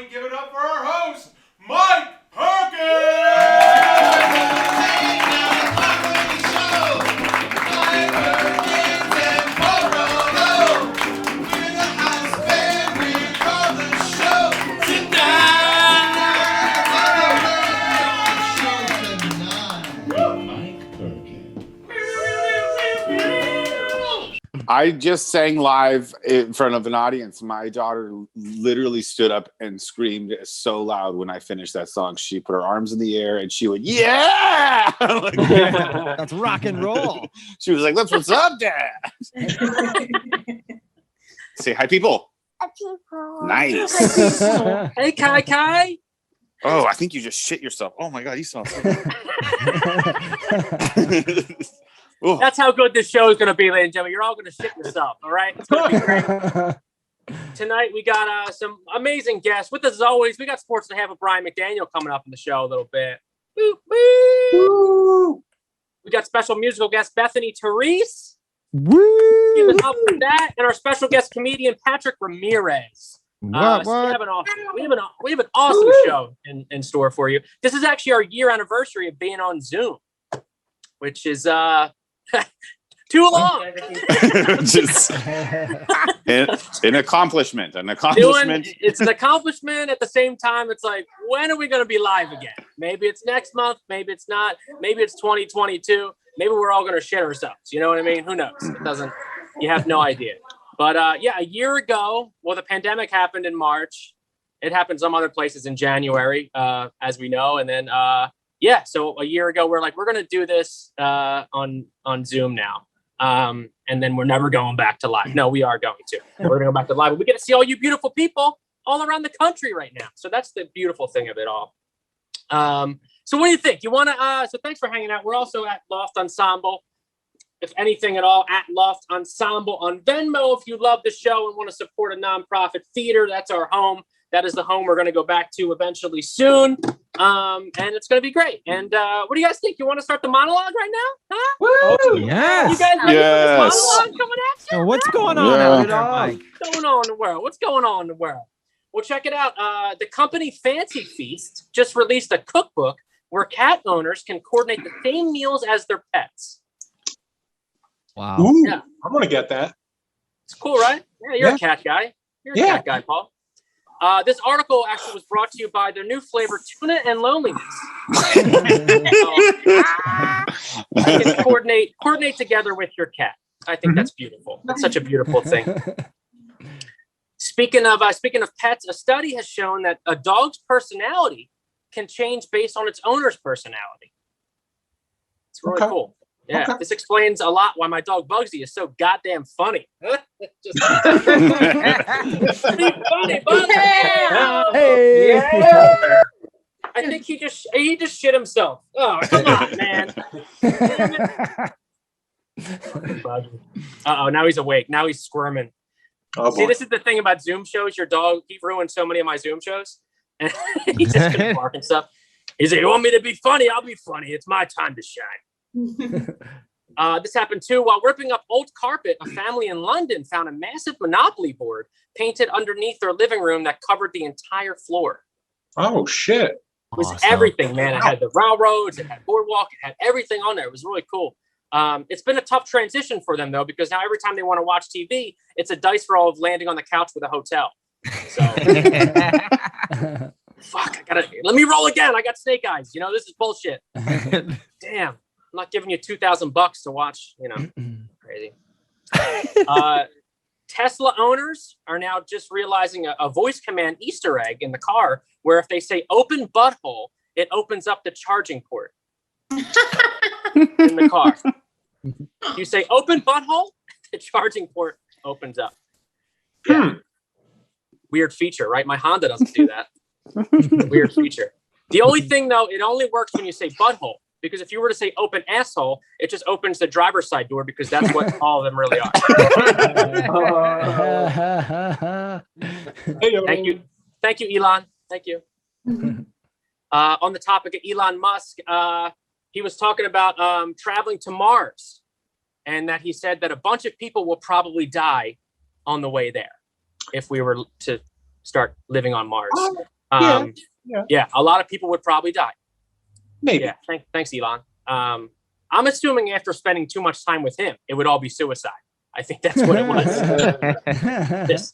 we give it up for our host, Mike Perkins! Mike Perkins and Paul Brodo. We're the house band, we call the show tonight. Mike Perkins. I just sang live in front of an audience. My daughter literally stood up and screamed so loud when I finished that song. She put her arms in the air and she went, "Yeah!" Like, that's rock and roll. She was like, "That's what's up, Dad." Say hi, people. Hi, people. Nice. Hey, Kai. Oh, I think you just shit yourself. Oh my God, you smell so good. Oh. That's how good this show is going to be, ladies and gentlemen. You're all going to shit yourself, all right? It's going to be great. Tonight, we got some amazing guests. With us, as always, we got sports to have with Brian McDaniel coming up in the show a little bit. Woo, woo. We got special musical guest Bethany Therese. Woo! Give it up for that. And our special guest comedian Patrick Ramirez. What? So we have an awesome show in store for you. This is actually our year anniversary of being on Zoom, which is too long. Just an accomplishment. It's an accomplishment. At the same time, it's like, when are we going to be live again? Maybe it's next month. Maybe it's not. Maybe it's 2022. Maybe we're all going to shit ourselves. You know what I mean? Who knows? You have no idea. But a year ago, well, the pandemic happened in March. It happened some other places in January, as we know. And then, so a year ago, we're like, we're going to do this on Zoom now. And then we're never going back to live. No, we are going to. We're going to go back to live. We get to see all you beautiful people all around the country right now. So that's the beautiful thing of it all. So what do you think? You want to, so thanks for hanging out. We're also at Loft Ensemble. If anything at all, at Loft Ensemble on Venmo. If you love the show and want to support a nonprofit theater, that's our home. That is the home we're going to go back to eventually soon. And it's going to be great. And what do you guys think? You want to start the monologue right now? Huh? Woo! Yes. You guys ready for this monologue coming at you? So what's going on out there, Mike? What's going on in the world? What's going on in the world? Well, check it out. The company Fancy Feast just released a cookbook where cat owners can coordinate the same meals as their pets. Wow. Ooh, Yeah. I'm going to get that. It's cool, right? Yeah, you're a cat guy. You're a cat guy, Paul. This article actually was brought to you by their new flavor, tuna and loneliness. You can coordinate together with your cat. I think that's beautiful. That's such a beautiful thing. Speaking of pets, a study has shown that a dog's personality can change based on its owner's personality. It's really cool. Yeah, This explains a lot why my dog Bugsy is so goddamn funny. Just funny, Bugsy. Hey. Yeah. I think he just shit himself. Oh, come on, man. Uh-oh, now he's awake. Now he's squirming. Oh, See, this is the thing about Zoom shows. Your dog, he ruined so many of my Zoom shows. And he just couldn't bark and stuff. He's like, you want me to be funny? I'll be funny. It's my time to shine. This happened too while ripping up old carpet. A family in London found a massive Monopoly board painted underneath their living room that covered the entire floor. Oh, shit. It was everything, man. It had the railroads, it had boardwalk, it had everything on there. It was really cool. It's been a tough transition for them though, because now every time they want to watch TV, it's a dice roll of landing on the couch with a hotel. So fuck, let me roll again. I got snake eyes. This is bullshit. Damn. I'm not giving you $2,000 to watch, crazy. Tesla owners are now just realizing a voice command Easter egg in the car where if they say open butthole, it opens up the charging port in the car. You say open butthole, the charging port opens up. Yeah. Weird feature, right? My Honda doesn't do that. Weird feature. The only thing, though, it only works when you say butthole. Because if you were to say open asshole, it just opens the driver's side door because that's what all of them really are. Thank you. Thank you, Elon. Thank you. On the topic of Elon Musk, he was talking about traveling to Mars and that he said that a bunch of people will probably die on the way there if we were to start living on Mars. Yeah. A lot of people would probably die. Maybe. Yeah, thanks, Elon. I'm assuming after spending too much time with him, it would all be suicide. I think that's what it was.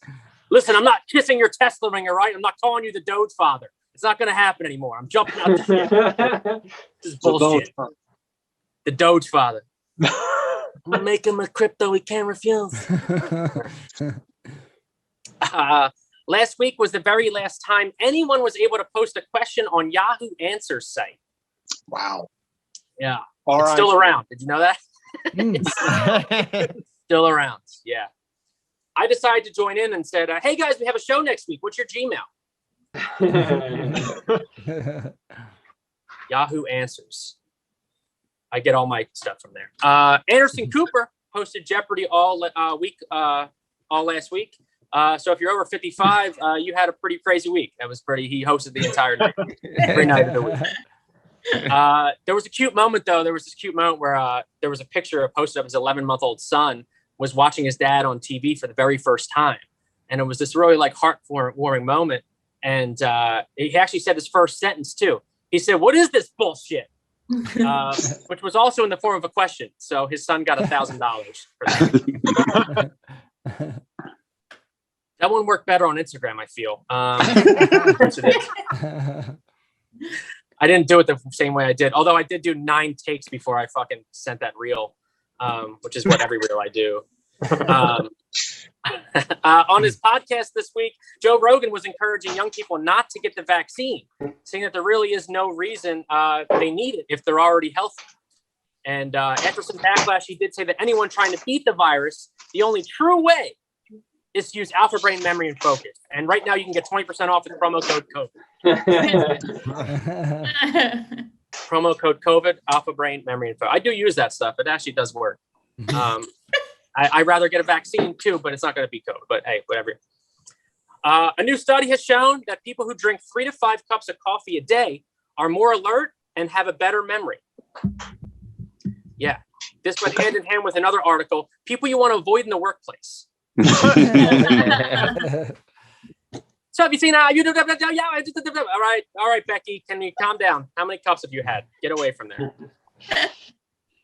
Listen, I'm not kissing your Tesla ring, all right? I'm not calling you the Doge father. It's not going to happen anymore. I'm jumping out the shit. This is bullshit. The Doge father. I'm making him a crypto he can't refuse. Last week was the very last time anyone was able to post a question on Yahoo Answers site. Wow. Yeah. All it's right. still around. Did you know that? It's still around. Yeah. I decided to join in and said, hey guys, we have a show next week. What's your Gmail? Yahoo Answers. I get all my stuff from there. Anderson Cooper hosted Jeopardy all last week. So if you're over 55, you had a pretty crazy week. He hosted the entire night, every night of the week. There was a cute moment though. There was this cute moment where there was a picture posted of his 11-month-old son was watching his dad on TV for the very first time. And it was this really like heartwarming moment. And he actually said his first sentence too. He said, "What is this bullshit?" Which was also in the form of a question. So his son got $1,000 for that. That one worked better on Instagram, I feel. I didn't do it the same way I did. Although I did do 9 takes before I fucking sent that reel, which is what every reel I do. On his podcast this week, Joe Rogan was encouraging young people not to get the vaccine, saying that there really is no reason they need it if they're already healthy. And after some backlash, he did say that anyone trying to beat the virus, the only true way is to use Alpha Brain Memory and Focus. And right now you can get 20% off with promo code COVID. Promo code COVID, Alpha Brain Memory and Focus. I do use that stuff. It actually does work. I'd rather get a vaccine too, but it's not going to be COVID. But hey, whatever. A new study has shown that people who drink 3 to 5 cups of coffee a day are more alert and have a better memory. Yeah. This went hand in hand with another article. People you want to avoid in the workplace. So have you seen YouTube? All right, Becky, can you calm down? How many cups have you had? Get away from there.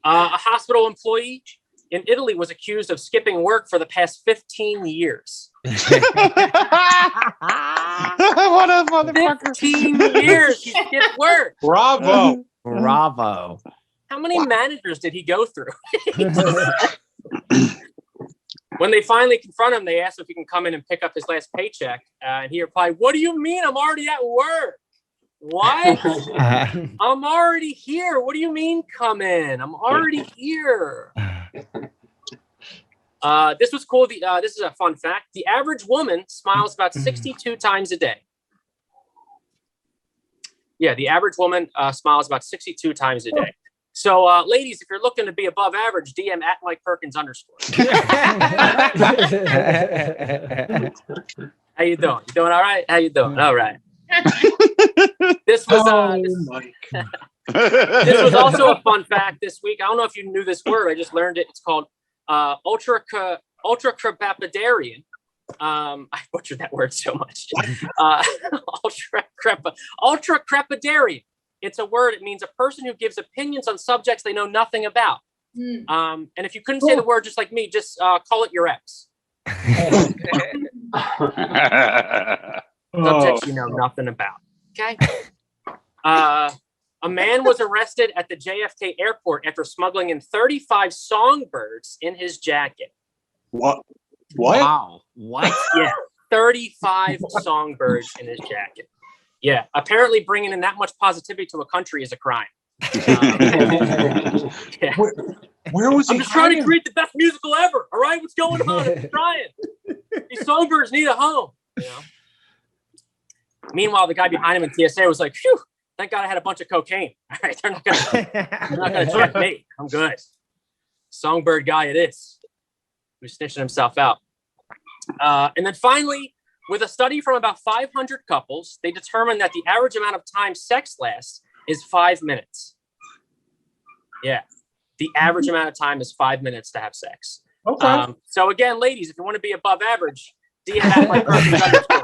A hospital employee in Italy was accused of skipping work for the past 15 years. What a motherfucker. 15 years he skipped work. Bravo. Bravo. How many managers did he go through? When they finally confront him, they asked if he can come in and pick up his last paycheck. And he replied, "What do you mean? I'm already at work." What? I'm already here. What do you mean come in? I'm already here. This was cool. This is a fun fact. The average woman smiles about 62 times a day. Yeah, the average woman smiles about 62 times a day. So, ladies, if you're looking to be above average, DM at Mike Perkins _. How you doing? You doing all right? How you doing? All right. This was this was also a fun fact this week. I don't know if you knew this word. I just learned it. It's called ultracrepidarian. I butchered that word so much. Ultracrepidarian. It's a word. It means a person who gives opinions on subjects they know nothing about. And if you couldn't say the word just like me, just call it your ex. Subjects you know nothing about. Okay. A man was arrested at the JFK airport after smuggling in 35 songbirds in his jacket. What? Wow. What? Yeah, 35 songbirds in his jacket. Yeah, apparently bringing in that much positivity to a country is a crime. Yeah. Where was he? I'm just trying to create the best musical ever. All right, what's going on? I'm trying. These songbirds need a home. You know? Meanwhile, the guy behind him in TSA was like, "Phew, thank God I had a bunch of cocaine. All right, they're not gonna check me. I'm good." Songbird guy it is. Who's snitching himself out. And then finally, with a study from about 500 couples, they determined that the average amount of time sex lasts is 5 minutes. Yeah. The average amount of time is 5 minutes to have sex. Okay. So again, ladies, if you want to be above average, DM Mike Perkins underscore.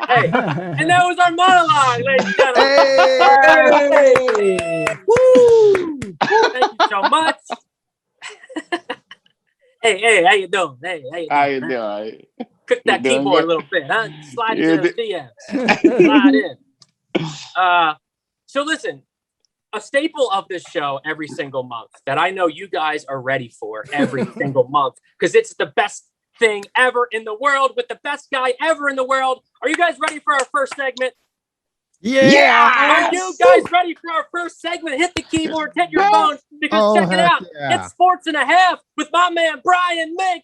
Hey, and that was our monologue, ladies and gentlemen. Hey! Woo! Thank you so much. Hey, how you doing? Hey, how you doing? I know. Cook that You doing keyboard a good? little bit, huh? Slide You into the DMs. Slide in. So listen, a staple of this show every single month that I know you guys are ready for every single month because it's the best thing ever in the world with the best guy ever in the world. Are you guys ready for our first segment? Yeah! Are you guys ready for our first segment? Hit the keyboard, hit your phone, because Oh, check it heck out. yeah. It's Sports and a Half with my man Brian McDaniel.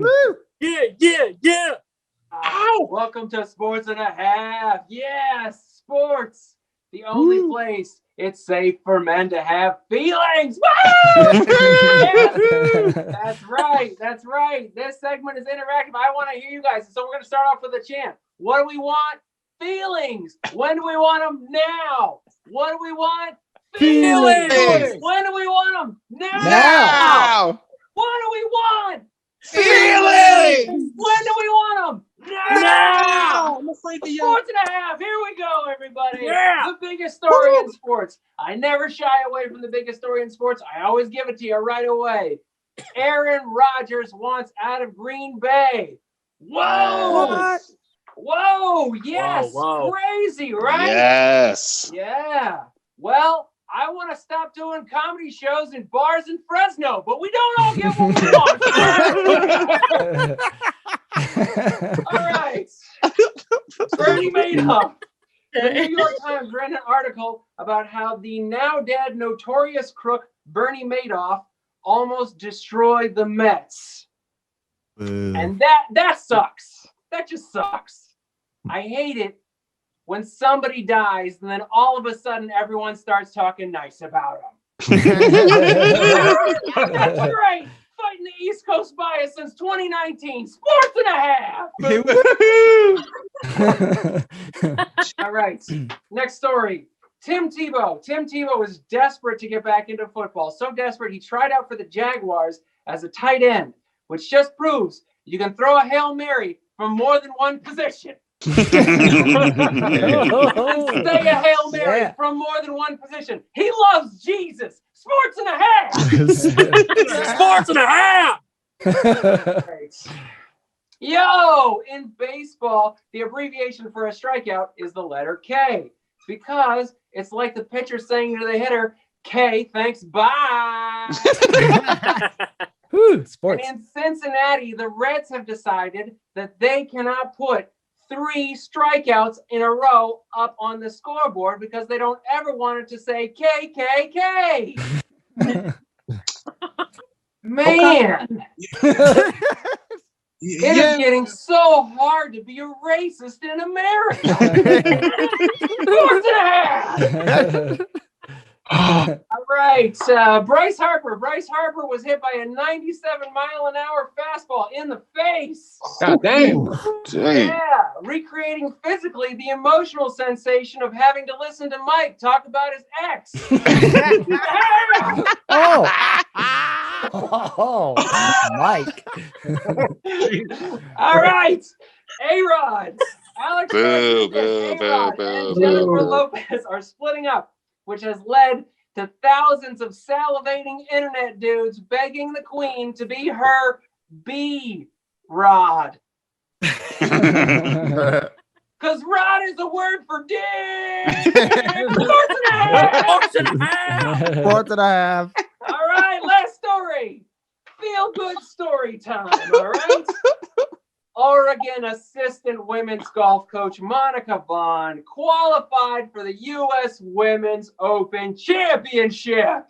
Boom. Yeah. Welcome to Sports and a Half. Yes, sports. The only place it's safe for men to have feelings. Yes. That's right. This segment is interactive. I want to hear you guys. So we're going to start off with a chant. What do we want? Feelings. When do we want them? Now. What do we want? Feelings. When do we want them? Now. What do we want? Feelings. When do we want them? Now. I'm afraid to Sports and a Half. Here we go, everybody. Yeah. The biggest story in sports. I never shy away from the biggest story in sports. I always give it to you right away. Aaron Rodgers wants out of Green Bay. Whoa. What? Whoa. Yes. Whoa. Crazy, right? Yes. Yeah. Well, I want to stop doing comedy shows in bars in Fresno, but we don't all get what we want. All right. Bernie Madoff. The New York Times ran an article about how the now dead notorious crook Bernie Madoff almost destroyed the Mets. And that sucks. That just sucks. I hate it when somebody dies and then all of a sudden everyone starts talking nice about them. That's right. Fighting the East Coast bias since 2019. Sports and a Half. All right. Next story. Tim Tebow. Tim Tebow was desperate to get back into football. So desperate, he tried out for the Jaguars as a tight end, which just proves you can throw a Hail Mary from more than one position. And say a Hail Mary from more than one position. He loves Jesus. Sports and a Half. Sports and a Half. Right. Yo, in baseball, the abbreviation for a strikeout is the letter K because it's like the pitcher saying to the hitter, K, thanks, bye. Sports. And in Cincinnati, the Reds have decided that they cannot put 3 strikeouts in a row up on the scoreboard because they don't ever want it to say KKK. Man, it is getting so hard to be a racist in America. Sports and a Half. All right, Bryce Harper. Bryce Harper was hit by a 97-mile-an-hour fastball in the face. God damn. Yeah, recreating physically the emotional sensation of having to listen to Mike talk about his ex. Mike. All right, A-Rod. Alex Boo, Rodriguez, boo, A-Rod, boo, and boo, Jennifer boo. Lopez are splitting up, which has led to thousands of salivating internet dudes begging the queen to be her B-Rod. Because rod is a word for dick. Sports and a Half. Sports and a Half. Sports and a Half. All right, last story. Feel good story time. All right. Oregon assistant women's golf coach Monica Vaughn qualified for the U.S. Women's Open Championship.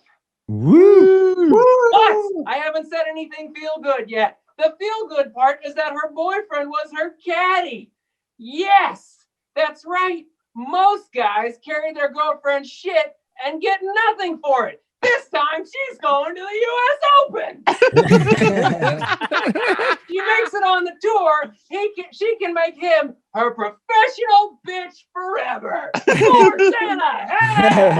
Woo! But I haven't said anything feel good yet. The feel good part is that her boyfriend was her caddy. Yes, that's right. Most guys carry their girlfriend's shit and get nothing for it. This time she's going to the U.S. Open. She makes it on the tour. She can make him her professional bitch forever. Sports and a Half.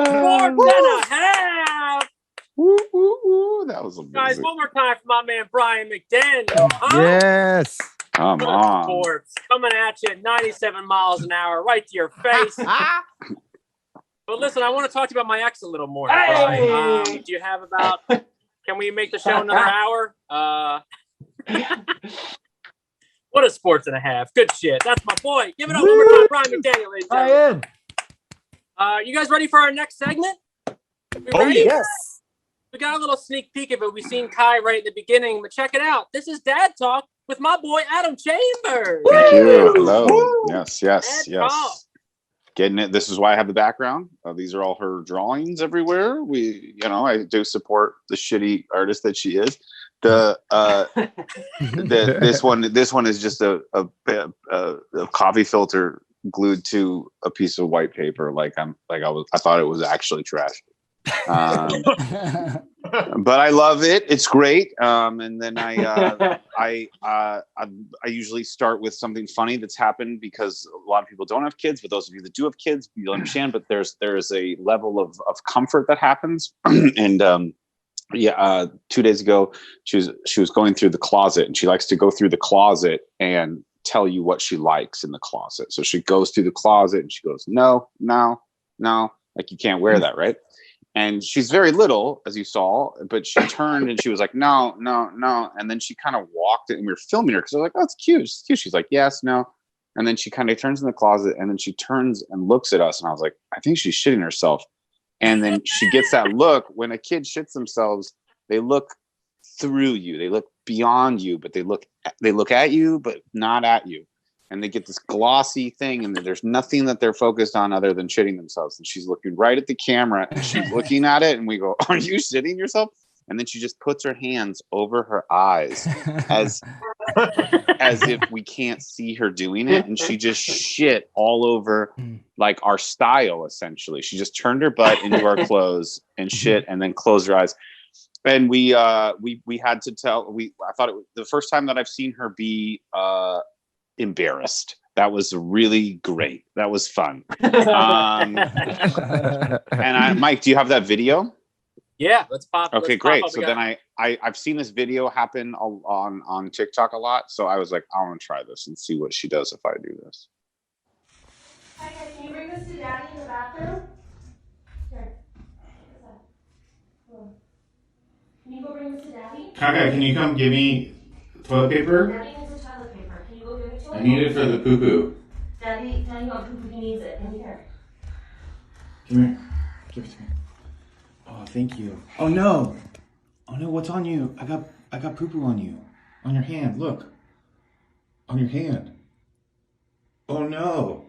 Sports and a Half. Woo, woo, woo. That was Guys, amazing. one more time for my man Brian McDaniel. Huh? Yes. Come Good on. sports coming at you at 97 miles an hour, right to your face. But listen, I want to talk to you about my ex a little more. Hey! Brian. Do you have about? Can we make the show another hour? What a sports and a half. Good shit. That's my boy. Give it up one more time, Brian McDaniel, ladies and gentlemen. Brian. You guys ready for our next segment? We Oh, ready? Yes. We got a little sneak peek of it. We've seen Kai right at the beginning, but check it out. This is Dad Talk with my boy Adam Chambers. Thank you. Hello. Yes, yes, Dad Talk. yes. Getting it. This is why I have the background. These are all her drawings everywhere. I do support the shitty artist that she is. This one is just a coffee filter glued to a piece of white paper. I thought it was actually trash. But I love it. It's great. And then I usually start with something funny that's happened because a lot of people don't have kids. But those of you that do have kids, you'll understand. But there's a level of comfort that happens. And 2 days ago, she was going through the closet, and she likes to go through the closet and tell you what she likes in the closet. So she goes through the closet and she goes, no, like you can't wear that, right? And she's very little, as you saw, but she turned and she was like, no. And then she kind of walked it, and we were filming her because I was like, oh, it's cute. It's cute. She's like, yes, no. And then she kind of turns in the closet, and then she turns and looks at us. And I was like, I think she's shitting herself. And then she gets that look. When a kid shits themselves, they look through you. They look beyond you, but they look at you, but not at you. And they get this glossy thing, and there's nothing that they're focused on other than shitting themselves. And she's looking right at the camera, and she's looking at it, and we go, are you shitting yourself? And then she just puts her hands over her eyes as if we can't see her doing it. And she just shit all over like our style, essentially. She just turned her butt into our clothes and shit, and then closed her eyes. And we had to tell, I thought it was the first time that I've seen her be embarrassed. That was really great. That was fun. Mike, do you have that video? Yeah, let's pop. Okay, let's great. Pop So then I've seen this video happen on TikTok a lot. So I was like, I want to try this and see what she does if I do this. Hi guys, can you bring this to Daddy in the bathroom? Here. Can you go bring this to Daddy? Kaka, can you come give me toilet paper? Daddy needs a toilet paper. Can you go give it to him? I need it for the poo-poo. Daddy got poo-poo. He needs it. Come here. Come here. Give it to me. Oh, thank you. Oh no, what's on you? I got poo-poo on you. On your hand, look. On your hand. Oh no.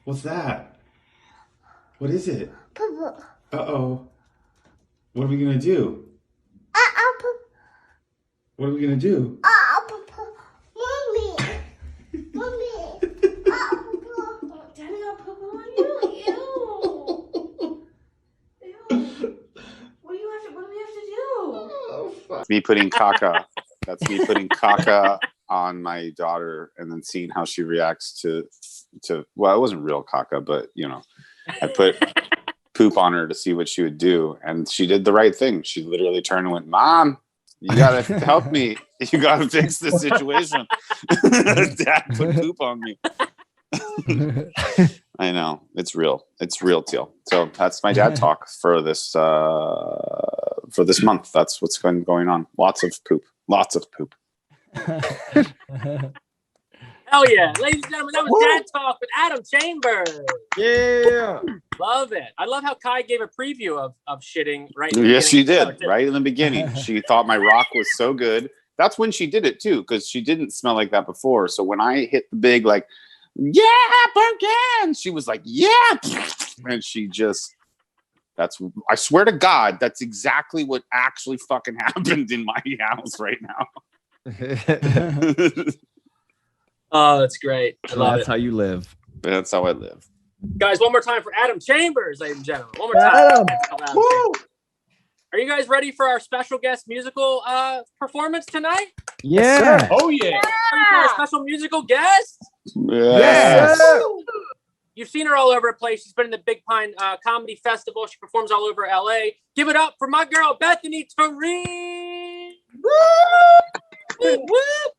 What's that? What is it? Poo-poo. Uh-oh. What are we gonna do? Poo-poo. What are we gonna do? Poo-poo. Mommy. Poo-poo. Daddy got poo-poo on you. Ew. What do we have to do? Oh, fuck. Me putting caca. That's me putting caca on my daughter and then seeing how she reacts to well, it wasn't real caca, but I put poop on her to see what she would do, and she did the right thing. She literally turned and went, Mom, you gotta help me. You gotta fix the situation. Dad put poop on me. I know, it's real deal. So that's my dad talk for this month. That's what's going on. Lots of poop. Hell yeah. Ladies and gentlemen, that was Dad Talk with Adam Chambers. Yeah. Love it. I love how Kai gave a preview of shitting right Yes, she did. Right. Right in the beginning. She thought my rock was so good. That's when she did it too, because she didn't smell like that before. So when I hit the big, like, yeah, Perkins, she was like, yeah. And she just, I swear to God, that's exactly what actually fucking happened in my house right now. Oh, that's great. I love That's it. how you live. That's how I live. Guys, one more time for Adam Chambers, ladies and gentlemen. One more time. Adam. Adam Chambers. Are you guys ready for our special guest musical performance tonight? Yeah. Oh yeah. Ready for our special musical guest? Yes. Yes. You've seen her all over the place. She's been in the Big Pine Comedy Festival. She performs all over LA. Give it up for my girl, Bethany Therese. Woo! Woo!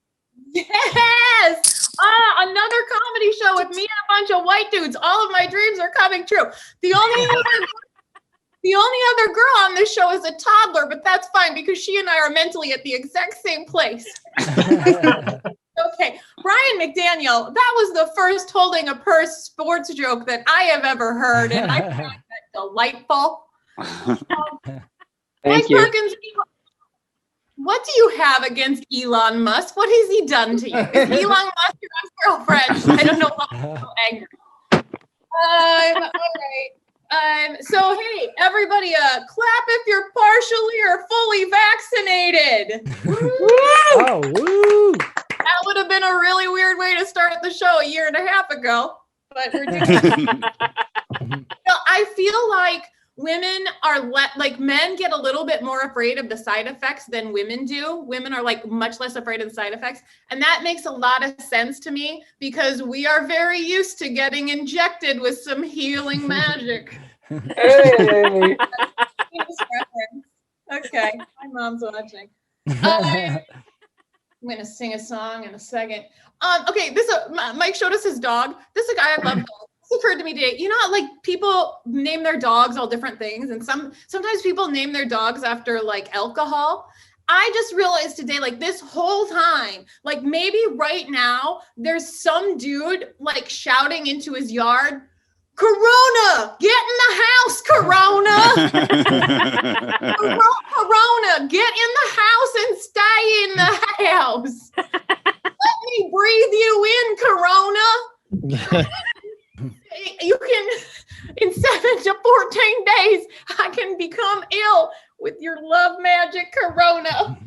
Yes! Another comedy show with me and a bunch of white dudes. All of my dreams are coming true. The only other girl on this show is a toddler, but that's fine because she and I are mentally at the exact same place. Okay, Brian McDaniel, that was the first holding a purse sports joke that I have ever heard, and I found that delightful. Mike Perkins, what do you have against Elon Musk? What has he done to you? Is Elon Musk your girlfriend? I don't know why I'm so angry. All right. So hey, everybody, clap if you're partially or fully vaccinated. Oh, woo! That would have been a really weird way to start the show a year and a half ago, but we're doing it. I feel like women are like men get a little bit more afraid of the side effects than women do. Women are like much less afraid of the side effects. And that makes a lot of sense to me because we are very used to getting injected with some healing magic. Hey. Okay, my mom's watching. I'm gonna sing a song in a second. Okay, Mike showed us his dog. This is a guy I love. This occurred to me today. You know how like people name their dogs all different things, and sometimes people name their dogs after like alcohol. I just realized today, like this whole time, like maybe right now, there's some dude like shouting into his yard, "Corona, get in the house, Corona! Corona, get in the house and stay in the house. Let me breathe you in, Corona. You can, in 7 to 14 days, I can become ill with your love magic, Corona."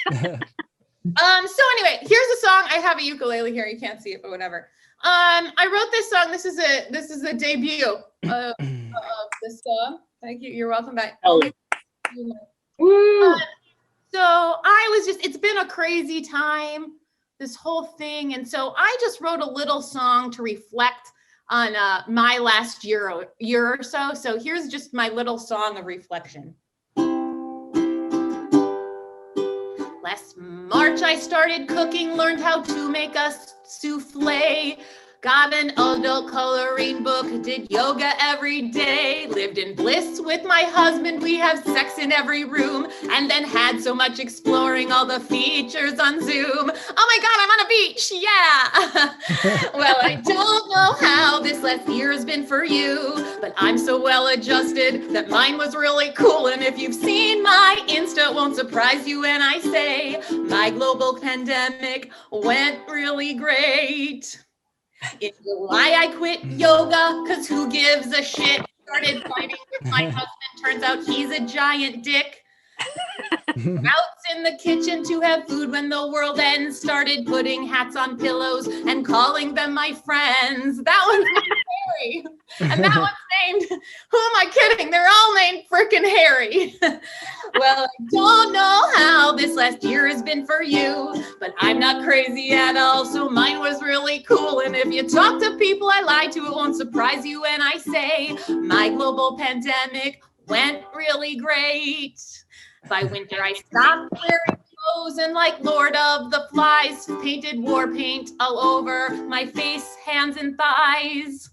So anyway, here's a song. I have a ukulele here. You can't see it, but whatever. I wrote this song. This is a debut of this song. Thank you. You're welcome back. Woo! So it's been a crazy time, this whole thing. And so I just wrote a little song to reflect on my last year or so. So here's just my little song of reflection. Last March, I started cooking, learned how to make a souffle. Got an adult coloring book, did yoga every day, lived in bliss with my husband, we have sex in every room, and then had so much exploring all the features on Zoom. Oh my God, I'm on a beach, yeah! Well, I don't know how this last year has been for you, but I'm so well adjusted that mine was really cool, and if you've seen my Insta, it won't surprise you when I say my global pandemic went really great. In July, I quit yoga, cause who gives a shit? Started fighting with my husband, turns out he's a giant dick. Outs in the kitchen to have food when the world ends. Started putting hats on pillows and calling them my friends. That one's Harry. And that one's named, who am I kidding? They're all named frickin' Harry. Well, I don't know how this last year has been for you, but I'm not crazy at all, so mine was really cool. And if you talk to people I lie to, it won't surprise you when I say my global pandemic went really great. By winter, I stopped wearing clothes and like Lord of the Flies, painted war paint all over my face, hands, and thighs.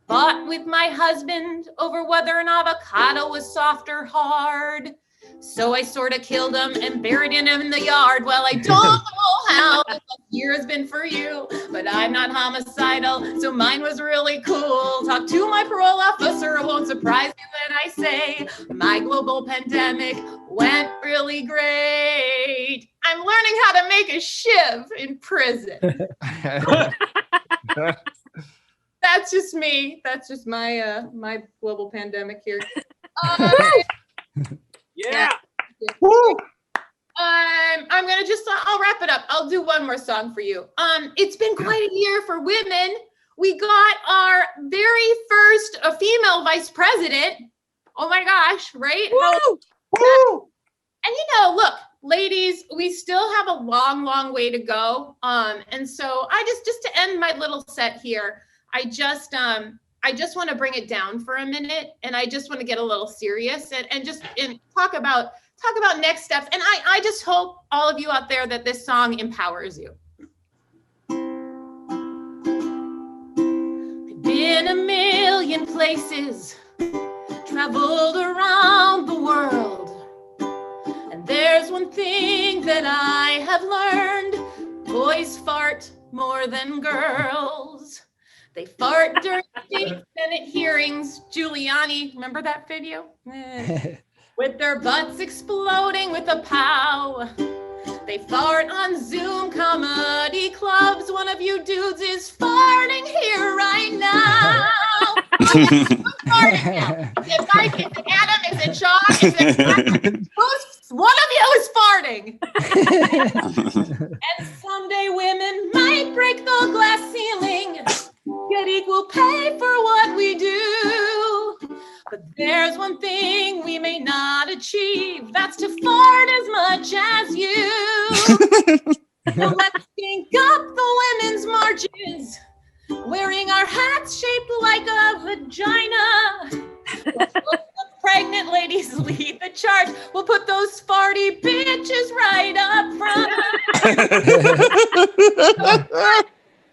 Fought with my husband over whether an avocado was soft or hard. So I sort of killed him and buried him in the yard. Well, I don't know how this year has been for you, but I'm not homicidal, so mine was really cool. Talk to my parole officer, it won't surprise you when I say my global pandemic went really great. I'm learning how to make a shiv in prison. That's just me. That's just my my global pandemic here. Yeah. Woo! I'm gonna I'll wrap it up. I'll do one more song for you. It's been quite a year for women. We got our very first female vice president. Oh my gosh, right? Woo! Woo! And look, ladies, we still have a long, long way to go. And so I just to end my little set here, I just want to bring it down for a minute, and I just want to get a little serious and talk about next steps. And I just hope all of you out there that this song empowers you. I've been a million places, traveled around the world, and there's one thing that I have learned: boys fart more than girls. They fart during state Senate hearings. Giuliani, remember that video? With their butts exploding with a pow. They fart on Zoom comedy clubs. One of you dudes is farting here right now. Who's farting now? Is it Mike? Is it Adam? Is it Sean? Is it one of you is farting. And someday women might break the glass ceiling, get equal pay for what we do. But there's one thing we may not achieve, that's to fart as much as you. So let's sync up the women's marches, wearing our hats shaped like a vagina. The pregnant ladies lead the charge. We'll put those farty bitches right up front.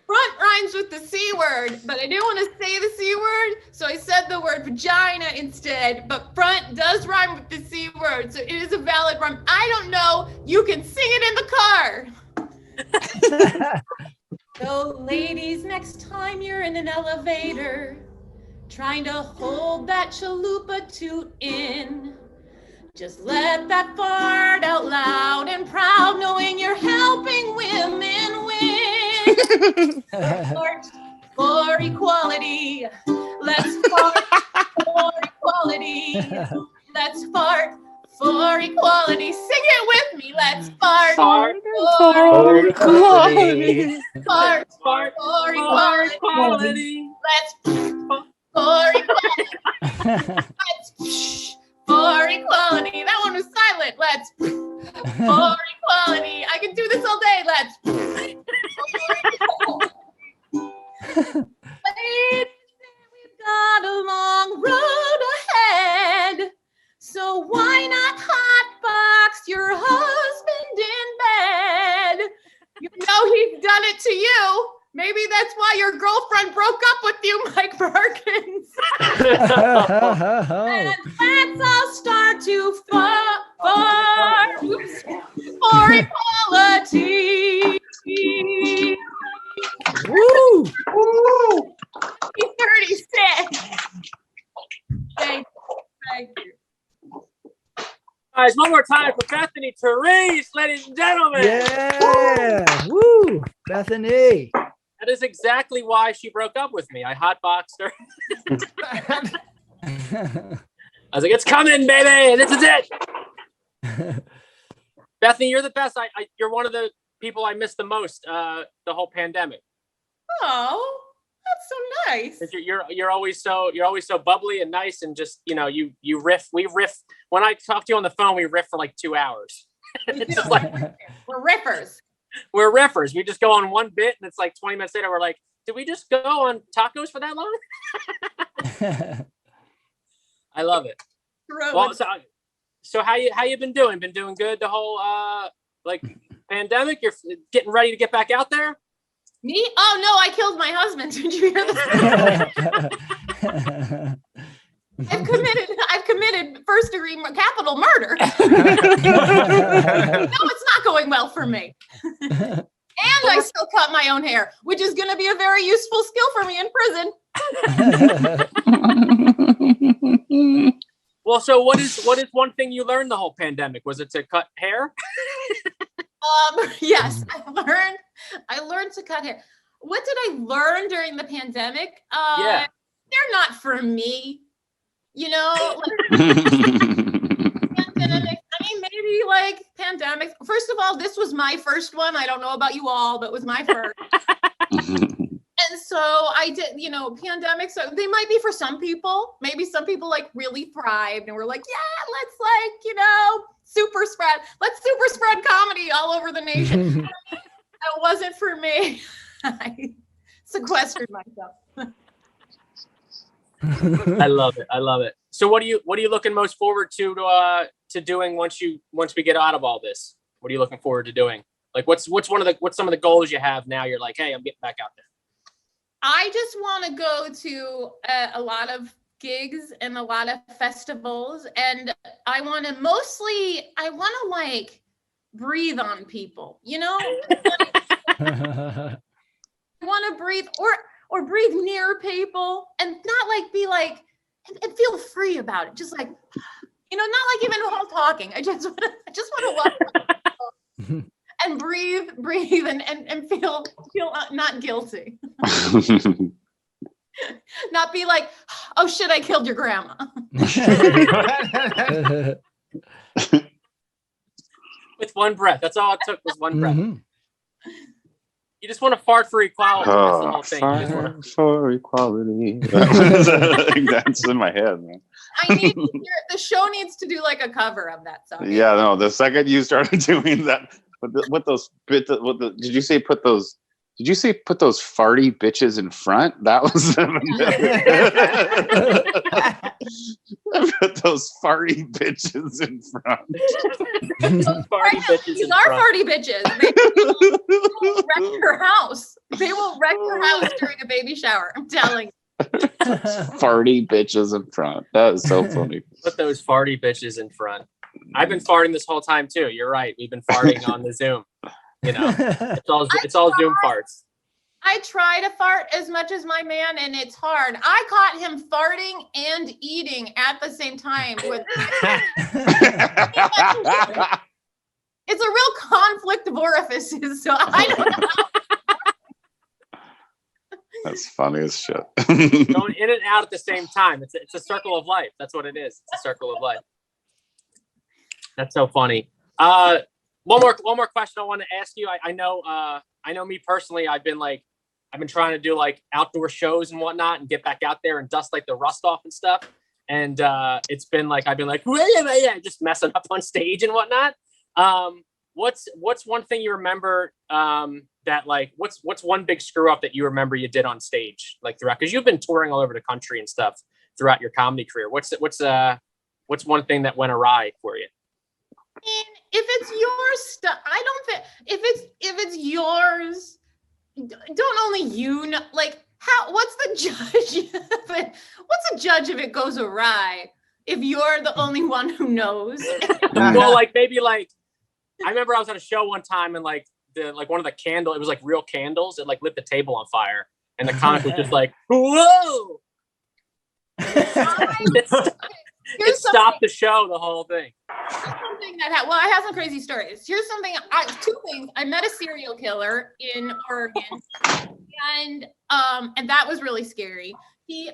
Front rhymes with the C word, but I didn't want to say the C word, so I said the word vagina instead, but front does rhyme with the C word, so it is a valid rhyme. I don't know, you can sing it in the car. So ladies, next time you're in an elevator, trying to hold that chalupa toot in, just let that fart out loud and proud, knowing you're helping women win. Fart for equality. Let's fart for equality. Let's fart for equality. Sing it with me. Let's fart for equality. Fart for equality. Let's for equality. Let's for equality. That one was silent. Let's for equality. I can do this all day. Let's Ladies, we've got a long road ahead, so why not hotbox your husband in bed? You know he's done it to you. Maybe that's why your girlfriend broke up with you, Mike Perkins. And let's all start to for equality. Woo! Woo! He's 36. Thank you. Guys, one more time for Bethany Therese, ladies and gentlemen. Yeah! Woo! Bethany. That is exactly why she broke up with me. I hotboxed her. I was like, it's coming, baby. This is it. Bethany, you're the best. You're one of the people I miss the most the whole pandemic. Oh, that's so nice. You're always so bubbly and nice, and just you riff. We riff when I talk to you on the phone. We riff for like 2 hours. It's just like we're riffers. We're riffers. We just go on one bit, and it's like 20 minutes later. We're like, did we just go on tacos for that long? I love it. Well, so how you been doing? Been doing good the whole pandemic? You're getting ready to get back out there? Me? Oh no, I killed my husband. Did you hear that? I've committed first-degree capital murder. No, it's not going well for me. And I still cut my own hair, which is going to be a very useful skill for me in prison. Well, so what is one thing you learned the whole pandemic? Was it to cut hair? Yes, I learned to cut hair. What did I learn during the pandemic? They're not for me. Pandemic. I mean, maybe like pandemics. First of all, this was my first one. I don't know about you all, but it was my first. And so I did, pandemics, so they might be for some people. Maybe some people like really thrived and were like, yeah, let's super spread. Let's super spread comedy all over the nation. That wasn't for me. sequestered myself. I love it. I love it. So what are you looking most forward to doing once we get out of all this? What are you looking forward to doing? Like what's some of the goals you have now? You're like, hey, I'm getting back out there. I just want to go to a lot of gigs and a lot of festivals, and I want to like breathe on people, you know? I want to breathe or breathe near people and not like be like and feel free about it. Just like, you know, not like even while talking. I just want to walk and breathe and feel not guilty. Not be like, oh shit, I killed your grandma. With one breath. That's all it took was one breath. Mm-hmm. You just want to fart for equality. That's the whole thing. Fart for equality. That's in my head, man. I need to hear, the show needs to do like a cover of that song. Yeah, no. The second you started doing that, did you say put those farty bitches in front? That was put those farty bitches in front. These are farty bitches. They will wreck your house. They will wreck your house during a baby shower. I'm telling you. Farty bitches in front. That is so funny. Put those farty bitches in front. I've been farting this whole time too. You're right. We've been farting on the Zoom. You know, it's all Zoom farts. I try to fart as much as my man, and it's hard. I caught him farting and eating at the same time. It's a real conflict of orifices, so I don't know. That's funny as shit. Going in and out at the same time. It's a circle of life. That's what it is. It's a circle of life. That's so funny. One more question I want to ask you. I know me personally, I've been trying to do like outdoor shows and whatnot and get back out there and dust like the rust off and stuff. And it's been like, I've been like, just messing up on stage and whatnot. What's one thing you remember that like, what's one big screw up that you remember you did on stage like throughout? Because you've been touring all over the country and stuff throughout your comedy career. What's one thing that went awry for you? And if it's your stuff, I don't think if it's yours, don't only you know, like what's the judge? What's the judge if it goes awry? If you're the only one who knows? Well, like maybe like I remember I was at a show one time and like one of the candles, it was like real candles, it like lit the table on fire, and the comic was just like, whoa! It stopped the show, the whole thing. Something that I have some crazy stories. Here's something. Two things. I met a serial killer in Oregon, and that was really scary.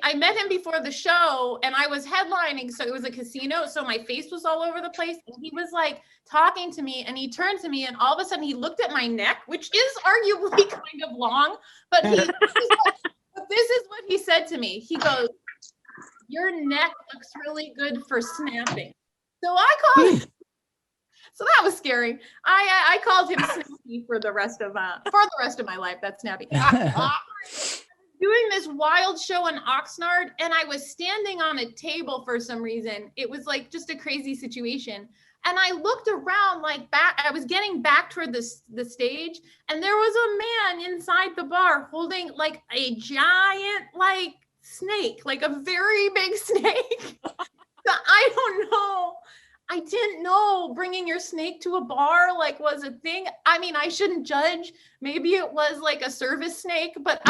I met him before the show, and I was headlining, so it was a casino, so my face was all over the place. And he was like talking to me, and he turned to me, and all of a sudden he looked at my neck, which is arguably kind of long, but this is what he said to me. He goes, "Your neck looks really good for snapping." So so that was scary. I called him Snappy for the rest of my life. That's Snappy. Doing this wild show in Oxnard, and I was standing on a table for some reason. It was like just a crazy situation. And I looked around I was getting back toward the stage, and there was a man inside the bar holding like a giant snake, like a very big snake. I don't know. I didn't know bringing your snake to a bar was a thing. I mean, I shouldn't judge. Maybe it was like a service snake, but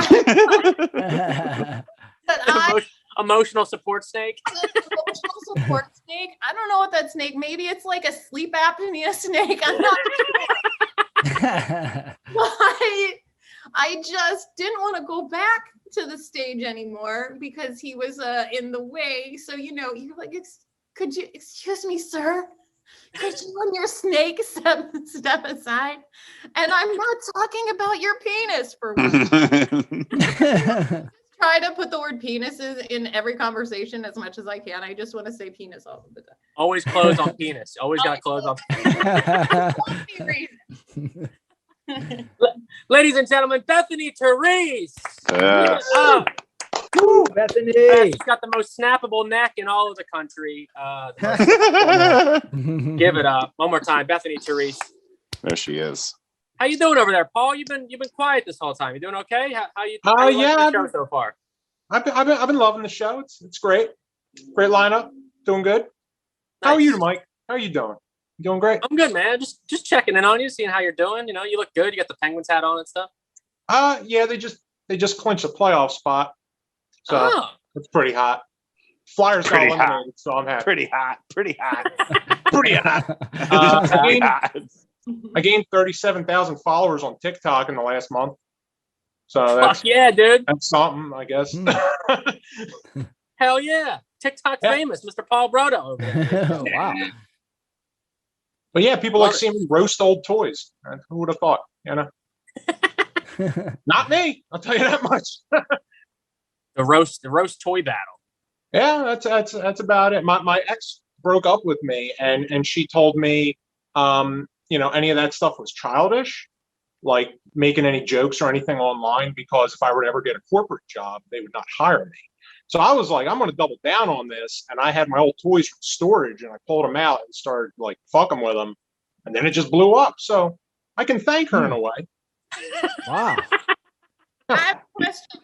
emotional support snake. Emotional support snake. I don't know what that snake. Maybe it's like a sleep apnea snake. I'm not sure. I just didn't want to go back to the stage anymore because he was in the way. So you're like, could you, excuse me, sir? Could you and your snake step aside? And I'm not talking about your penis for once. Try to put the word penises in every conversation as much as I can. I just want to say penis all of the time. Always close on penis. Always got to close on penis. Ladies and gentlemen, Bethany Therese. Yes. Woo, Bethany. She's got the most snappable neck in all of the country. Give it up one more time, Bethany Therese. There she is. How you doing over there, Paul? You've been quiet this whole time. You doing okay? How you Yeah, liking the show so far? I've been loving the show. It's great. Great lineup. Doing good. How are Nice. you, Mike? How are you doing? You doing great? I'm good, man. Just checking in on you, seeing how you're doing. You know, you look good. You got the Penguins hat on and stuff. Yeah, they just clinched a playoff spot. So Oh. it's pretty hot. Flyers got Pretty hot. eliminated, so I'm happy. Pretty hot. Pretty hot. Pretty hot. Pretty hot. I gained 37,000 followers on TikTok in the last month. So that's Fuck yeah, dude. that's something, I guess. Hell yeah. TikTok Yeah. famous, Mr. Paul Brodo over there. Wow. But yeah, people Love like seeing me roast old toys. Who would have thought? You know, not me. I'll tell you that much. The roast toy battle. Yeah, that's about it. My ex broke up with me, and she told me, any of that stuff was childish, like making any jokes or anything online, because if I were to ever get a corporate job, they would not hire me. So I was like, I'm going to double down on this, and I had my old toys from storage, and I pulled them out and started like fucking with them, and then it just blew up. So I can thank her in a way. Wow. I have a question.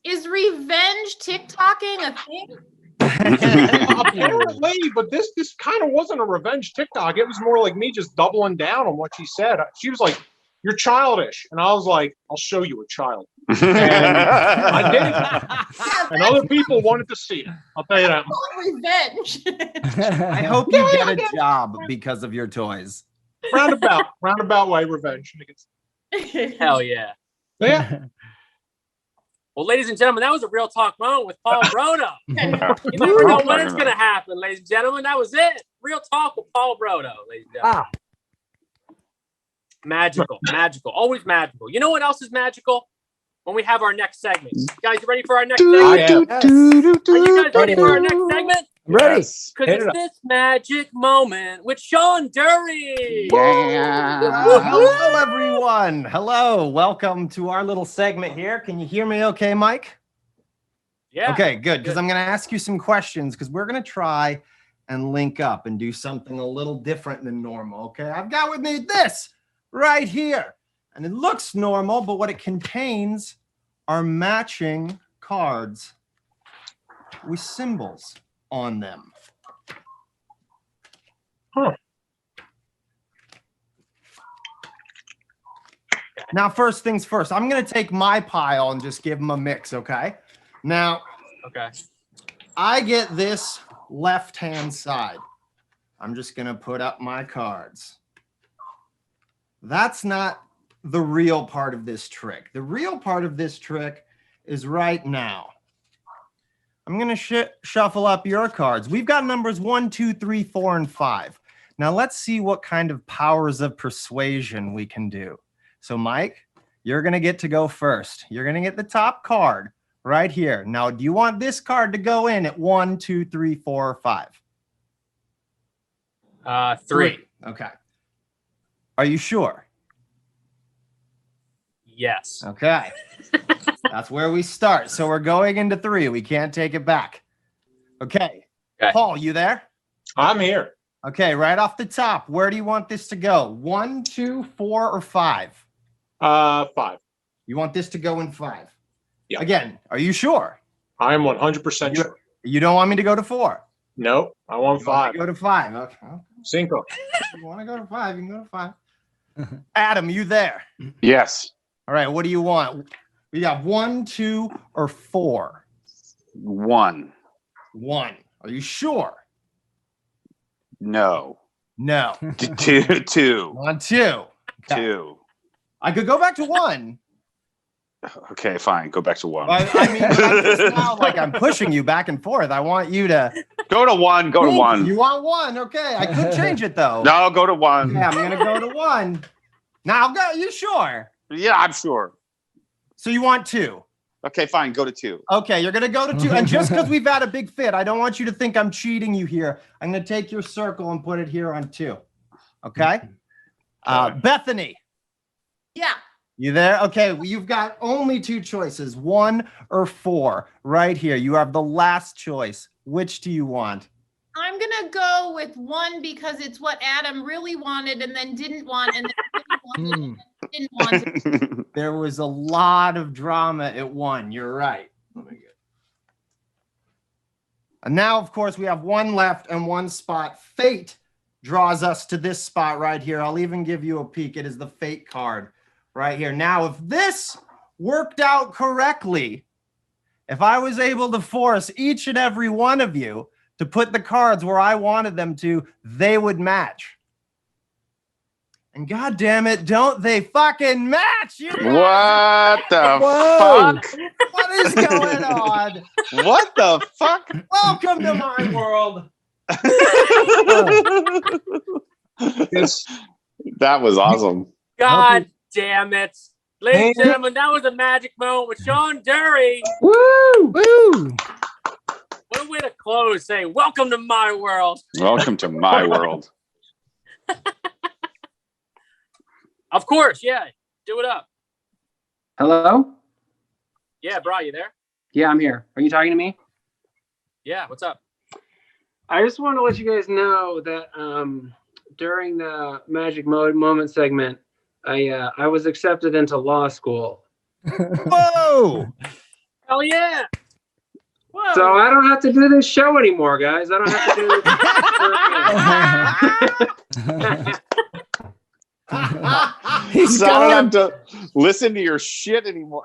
Is revenge TikToking a thing? Apparently, but this kind of wasn't a revenge TikTok. It was more like me just doubling down on what she said. She was like, "You're childish," and I was like, "I'll show you a child." And I did, and other people wanted to see it. I'll tell you that. Revenge. I hope you get a job because of your toys. Roundabout way, revenge. Hell yeah. Yeah. Well, ladies and gentlemen, that was a real talk moment with Paul Brodo. You never know when it's going to happen, ladies and gentlemen. That was it. Real talk with Paul Brodo, ladies and gentlemen. Wow. Magical, always magical. You know what else is magical? When we have our next segment. You guys ready for our next segment? I am. Yes. Are you guys ready for our next segment? I'm ready. Yes. Because Hit it it's up. this magic moment with Sean Dury. Hello, everyone. Hello. Welcome to our little segment here. Can you hear me okay, Mike? Yeah. Okay, good. Because I'm going to ask you some questions because we're going to try and link up and do something a little different than normal. Okay, I've got with me this right here. And it looks normal, but what it contains are matching cards with symbols on them. Huh. Now, first things first, I'm going to take my pile and just give them a mix, okay? Now, Okay. I get this left-hand side. I'm just going to put up my cards. That's not the real part of this trick. The real part of this trick is right now. I'm going to shuffle up your cards. We've got numbers 1, 2, 3, 4, and 5. Now let's see what kind of powers of persuasion we can do. So Mike, you're going to get to go first. You're going to get the top card right here. Now, do you want this card to go in at 1, 2, 3, 4, or 5? 3. Okay. Are you sure? Yes. Okay. That's where we start. So we're going into 3. We can't take it back. Okay. Paul, you there? I'm here. Okay, right off the top, where do you want this to go? 1, 2, 4, or 5? 5. You want this to go in 5? Yeah. Again, are you sure? I am 100% sure. You don't want me to go to 4? Nope. I want You want 5. to go to 5. Okay. Cinco. If you want to go to 5, you can go to 5. Adam, you there? Yes. All right, what do you want? We got 1, 2, or 4? 1. 1. Are you sure? No. No. 2. On 2. Okay. 2. I could go back to 1. Okay, fine. Go back to 1. I mean, but I'm just now like I'm pushing you back and forth. I want you to Go to 1. Go to 1. You want 1? Okay, I could change it though. No, go to 1. Yeah, I'm gonna go to 1. Now go. You sure? Yeah, I'm sure. So you want 2? Okay, fine. Go to 2. Okay, you're gonna go to 2. And just because we've had a big fit, I don't want you to think I'm cheating you here. I'm gonna take your circle and put it here on 2. Okay. Bethany, Yeah. You there? Okay, well, you've got only two choices, 1 or 4, right here. You have the last choice. Which do you want? I'm gonna go with 1 because it's what Adam really wanted and then didn't want and then didn't want it. There was a lot of drama at 1. You're right. And now, of course, we have 1 left and 1 spot. Fate draws us to this spot right here. I'll even give you a peek. It is the Fate card right here. Now, if this worked out correctly, if I was able to force each and every one of you to put the cards where I wanted them to, they would match. And God damn it, don't they fucking match? You What the Whoa. fuck? What is going on? What the fuck? Welcome to my world. Yes. That was awesome. God damn it. Ladies and gentlemen, that was a magic moment with Sean Dury. Woo! Woo! What a way to close, saying, welcome to my world. Welcome to my world. Of course, yeah. Do it up. Hello? Yeah, bro, you there? Yeah, I'm here. Are you talking to me? Yeah, what's up? I just want to let you guys know that during the Magic Moment segment, I was accepted into law school. Whoa! Hell yeah. Whoa. So I don't have to do this show anymore, guys. I don't have to do He's So I don't gone. have to listen to your shit anymore.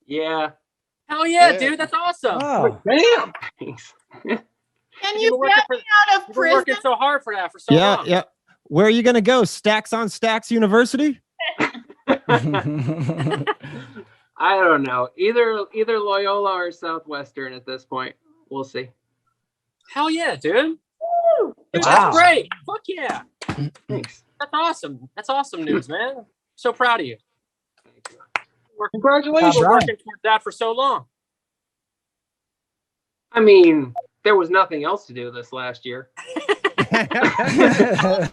Yeah. Hell yeah, Yeah. dude. That's awesome. Wow. Damn. Can You've you been working get for- me out of You've been working prison? so hard for that for so long. Yeah. Where are you going to go? Stacks on Stacks University? I don't know. Either Loyola or Southwestern at this point. We'll see. Hell yeah, dude. Dude, Wow. that's great. Fuck yeah. Thanks. That's awesome. That's awesome news, man. So proud of you. Congratulations. We've been Brian. working toward that for so long. I mean, there was nothing else to do this last year. Okay, I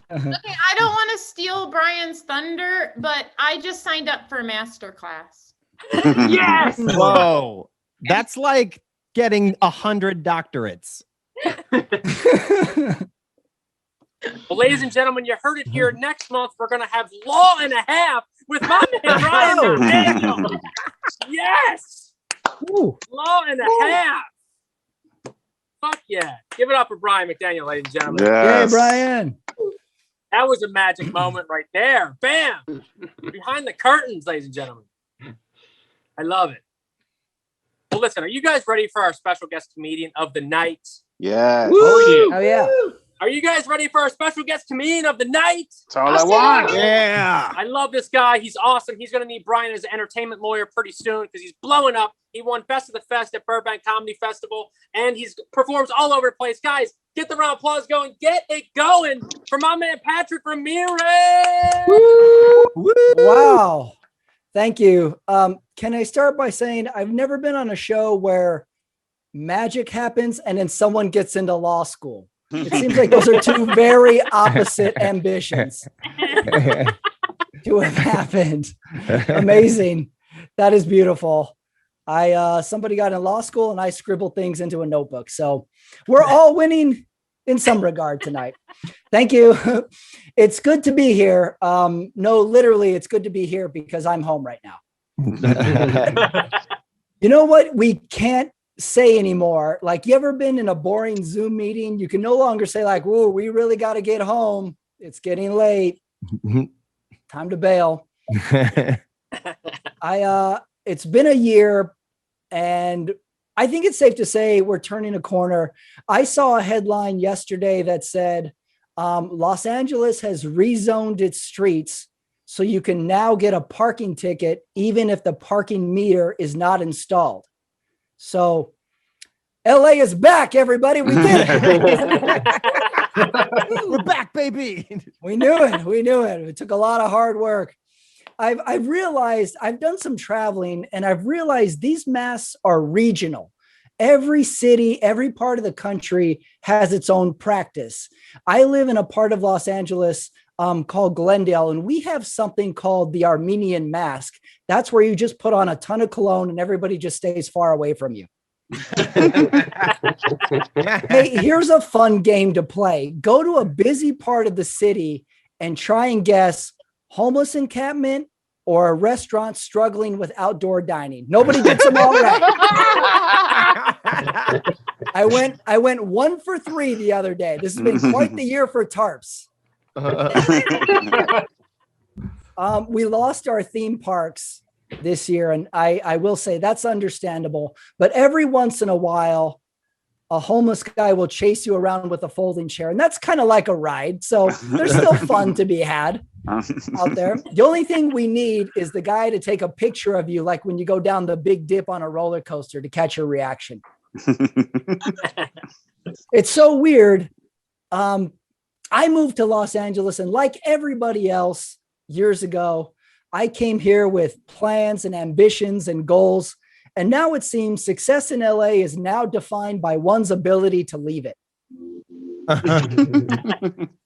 don't want to steal Brian's thunder, but I just signed up for a master class. Yes. Whoa. That's like getting 100 doctorates. Well, ladies and gentlemen, you heard it here. Next month, we're going to have Law and a Half with my man, Brian Oh. McDaniel. Yes. Ooh. Law and a Half. Fuck yeah. Give it up for Brian McDaniel, ladies and gentlemen. Yay, Yes. Brian. That was a magic moment right there. Bam. Behind the curtains, ladies and gentlemen. I love it. Well, listen, are you guys ready for our special guest comedian of the night? Yes. Oh, yeah. Are you guys ready for our special guest comedian of the night? That's all I want. Yeah. I love this guy. He's awesome. He's going to need Brian as an entertainment lawyer pretty soon because he's blowing up. He won Best of the Fest at Burbank Comedy Festival, and he's performs all over the place. Guys, get the round of applause going. Get it going for my man, Patrick Ramirez. Wow. Thank you. Can I start by saying I've never been on a show where magic happens and then someone gets into law school. It seems like those are two very opposite ambitions to have happened. Amazing. That is beautiful. Somebody got in law school and I scribbled things into a notebook. So we're all winning in some regard tonight. Thank you. It's good to be here. No, literally, it's good to be here because I'm home right now. You know what? We can't say anymore. Like, you ever been in a boring Zoom meeting? You can no longer say like, "Whoa, we really got to get home. It's getting late. Time to bail." It's been a year, and I think it's safe to say we're turning a corner. I saw a headline yesterday that said Los Angeles has rezoned its streets so you can now get a parking ticket even if the parking meter is not installed. So LA is back, everybody. We did it. We're back, baby. We knew it. We knew it. It took a lot of hard work. I've realized I've done some traveling and I've realized these masks are regional. every city, every part of the country has its own practice. I live in a part of Los Angeles called Glendale, and we have something called the Armenian mask. That's where you just put on a ton of cologne and everybody just stays far away from you. Hey, here's a fun game to play. Go to a busy part of the city and try and guess homeless encampment or a restaurant struggling with outdoor dining. Nobody gets them all right. I went 1 for 3 the other day. This has been quite the year for tarps. We lost our theme parks this year, and I will say that's understandable. But every once in a while, a homeless guy will chase you around with a folding chair, and that's kind of like a ride. So there's still fun to be had out there. The only thing we need is the guy to take a picture of you, like when you go down the big dip on a roller coaster, to catch your reaction. It's so weird. I moved to Los Angeles, and like everybody else years ago, I came here with plans and ambitions and goals. And now it seems success in LA is now defined by one's ability to leave it.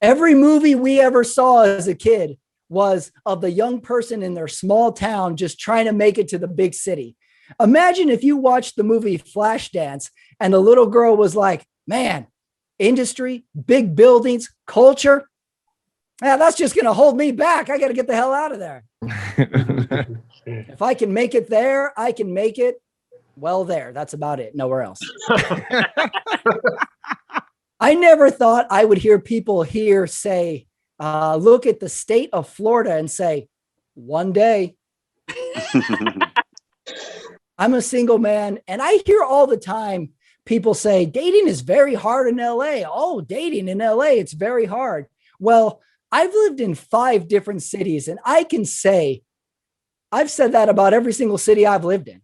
Every movie we ever saw as a kid was of the young person in their small town just trying to make it to the big city. Imagine if you watched the movie Flashdance and the little girl was like, man, industry, big buildings, culture. Yeah, that's just going to hold me back. I got to get the hell out of there. If I can make it there, I can make it well there. That's about it. Nowhere else. I never thought I would hear people here say, look at the state of Florida and say, one day. I'm a single man, and I hear all the time people say dating is very hard in LA. Oh, dating in LA, it's very hard. Well, I've lived in 5 different cities, and I can say I've said that about every single city I've lived in.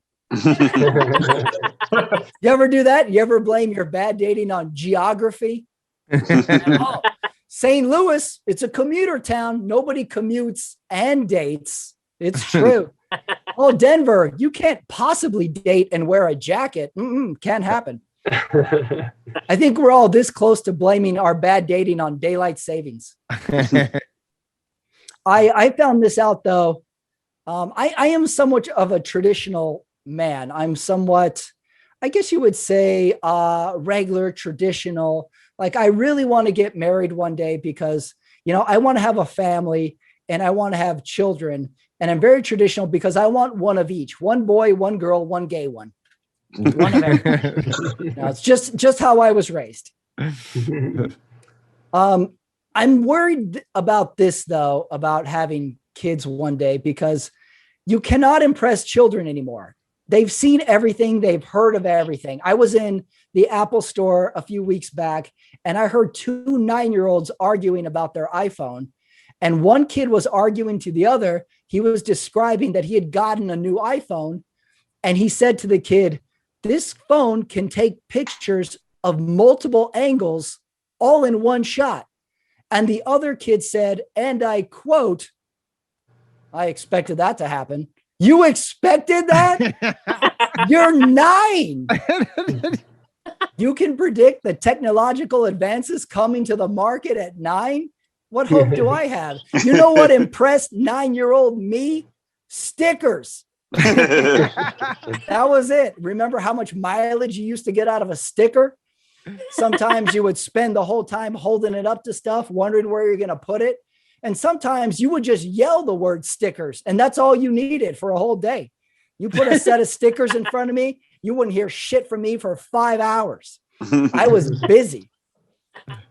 You ever do that? You ever blame your bad dating on geography? Oh, St. Louis, it's a commuter town. Nobody commutes and dates. It's true. Oh, Denver, you can't possibly date and wear a jacket. Can't happen. I think we're all this close to blaming our bad dating on daylight savings. I found this out, though. I am somewhat of a traditional man. I'm somewhat, I guess you would say, regular, traditional. Like, I really want to get married one day because, I want to have a family and I want to have children. And I'm very traditional because I want one of each, one boy, one girl, one gay one. One of everything. Now, it's just how I was raised. I'm worried about this, though, about having kids one day, because you cannot impress children anymore. They've seen everything. They've heard of everything. I was in the Apple store a few weeks back, and I heard 2 9-year-olds arguing about their iPhone. And one kid was arguing to the other. He was describing that he had gotten a new iPhone. And he said to the kid, this phone can take pictures of multiple angles all in one shot. And the other kid said, and I quote, I expected that to happen. You expected that? You're 9. You can predict the technological advances coming to the market at 9? What hope do I have? You know what impressed 9-year-old me? Stickers. That was it. Remember how much mileage you used to get out of a sticker? Sometimes you would spend the whole time holding it up to stuff, wondering where you're going to put it. And sometimes you would just yell the word stickers, and that's all you needed for a whole day. You put a set of stickers in front of me, you wouldn't hear shit from me for 5 hours. I was busy.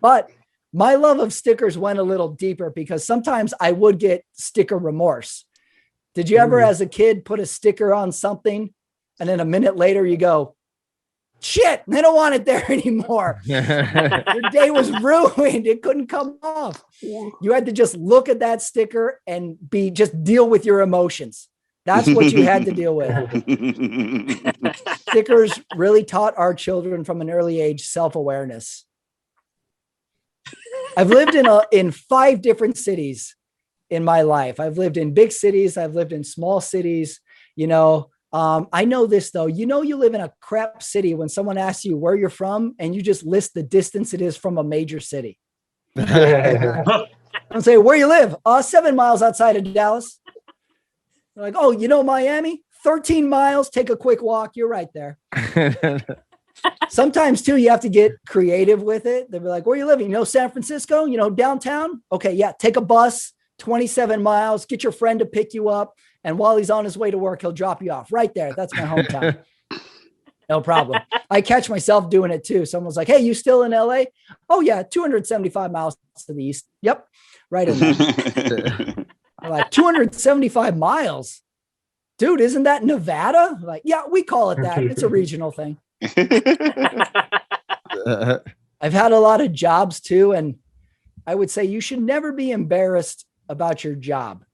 But my love of stickers went a little deeper, because sometimes I would get sticker remorse. Did you ever, as a kid, put a sticker on something and then a minute later you go, shit, I don't want it there anymore. Your day was ruined. It couldn't come off. You had to just look at that sticker and just deal with your emotions. That's what you had to deal with. Stickers really taught our children from an early age self-awareness. I've lived in 5 different cities in my life. I've lived in big cities. I've lived in small cities. I know this though. You know, you live in a crap city when someone asks you where you're from and you just list the distance it is from a major city. And say, where you live? 7 miles outside of Dallas. They're like, oh, you know Miami? 13 miles. Take a quick walk. You're right there. Sometimes too, you have to get creative with it. They'll be like, where you living? You know, San Francisco, you know, downtown. Okay. Yeah. Take a bus, 27 miles, get your friend to pick you up. And while he's on his way to work, he'll drop you off right there. That's my hometown. No problem. I catch myself doing it too. Someone's like, hey, you still in LA? Oh yeah. 275 miles to the east. Yep. Right in there. I'm like 275 miles. Dude, isn't that Nevada? I'm like, yeah, we call it that. It's a regional thing. I've had a lot of jobs too. And I would say you should never be embarrassed about your job.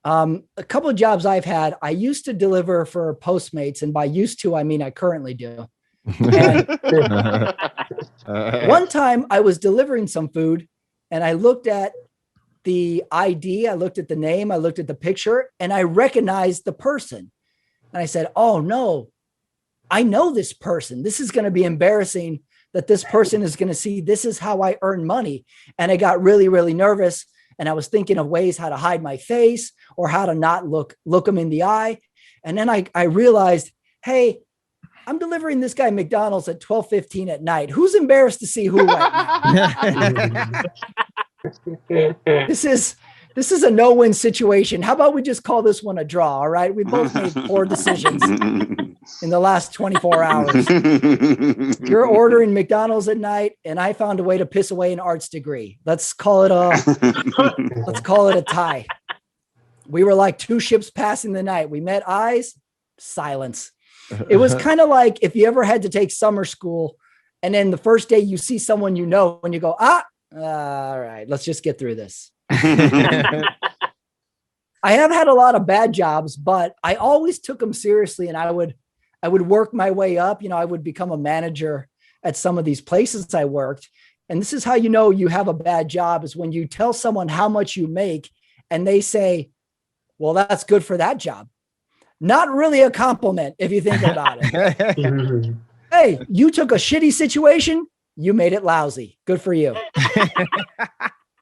A couple of jobs I've had, I used to deliver for Postmates. And by used to, I mean, I currently do. And one time I was delivering some food and I looked at the ID, I looked at the name, I looked at the picture, and I recognized the person. And I said, oh no, I know this person. This is going to be embarrassing that this person is going to see this is how I earn money. And I got really, really nervous. And I was thinking of ways how to hide my face or how to not look them in the eye. And then I realized, hey, I'm delivering this guy McDonald's at 12:15 at night. Who's embarrassed to see who right now? This is a no-win situation. How about we just call this one a draw? All right. We both made poor decisions in the last 24 hours. You're ordering McDonald's at night and I found a way to piss away an arts degree. Let's call it a tie. We were like two ships passing the night. We met eyes, silence. It was kind of like if you ever had to take summer school and then the first day you see someone you know and you go, all right, let's just get through this. I have had a lot of bad jobs, but I always took them seriously and I would work my way up. You know, I would become a manager at some of these places I worked. And this is how you know you have a bad job is when you tell someone how much you make and they say, well, that's good for that job. Not really a compliment if you think about it. Hey, you took a shitty situation. You made it lousy. Good for you.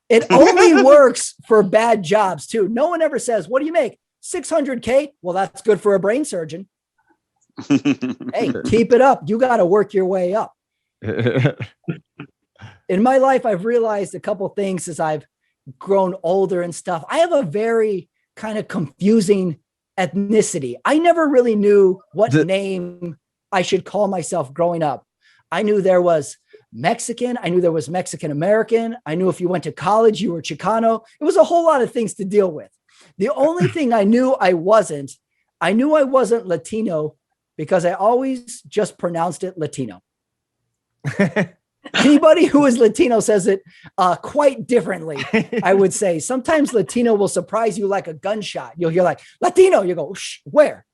It only works for bad jobs too. No one ever says, what do you make? 600K. Well, that's good for a brain surgeon. Hey, keep it up. You got to work your way up. In my life, I've realized a couple of things as I've grown older and stuff. I have a very kind of confusing ethnicity. I never really knew what name I should call myself growing up. I knew there was Mexican. I knew there was Mexican American. I knew if you went to college, you were Chicano. It was a whole lot of things to deal with. The only thing I knew I wasn't Latino because I always just pronounced it Latino. Anybody who is Latino says it quite differently, I would say. Sometimes Latino will surprise you like a gunshot. You'll hear like, Latino. You go, shh, where?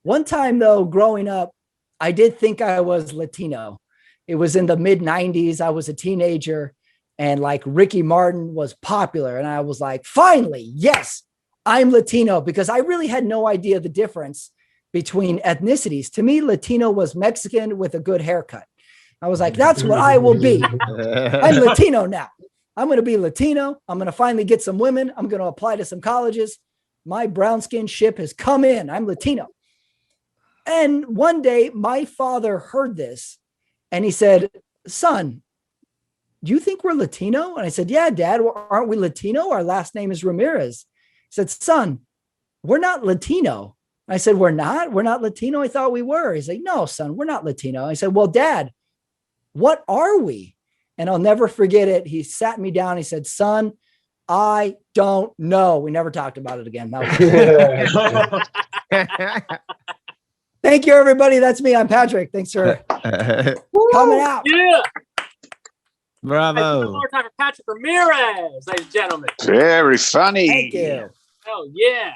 One time, though, growing up, I did think I was Latino. It was in the mid-90s. I was a teenager, and like Ricky Martin was popular. And I was like, finally, yes, I'm Latino, because I really had no idea the difference between ethnicities. To me, Latino was Mexican with a good haircut. I was like, that's what I will be. I'm Latino now. I'm going to be Latino. I'm going to finally get some women. I'm going to apply to some colleges. My brown skin ship has come in. I'm Latino. And one day my father heard this and he said, son, do you think we're Latino? And I said, yeah, Dad, aren't we Latino? Our last name is Ramirez. He said, son, we're not Latino. I said, we're not Latino. I thought we were. He's like, no, son, we're not Latino. I said, well, Dad, what are we? And I'll never forget it. He sat me down. He said, son, I don't know. We never talked about it again. Thank you, everybody. That's me. I'm Patrick. Thanks for coming out. Yeah. Bravo. One more time for Patrick Ramirez, ladies and gentlemen. Very funny. Thank you. Oh, yeah.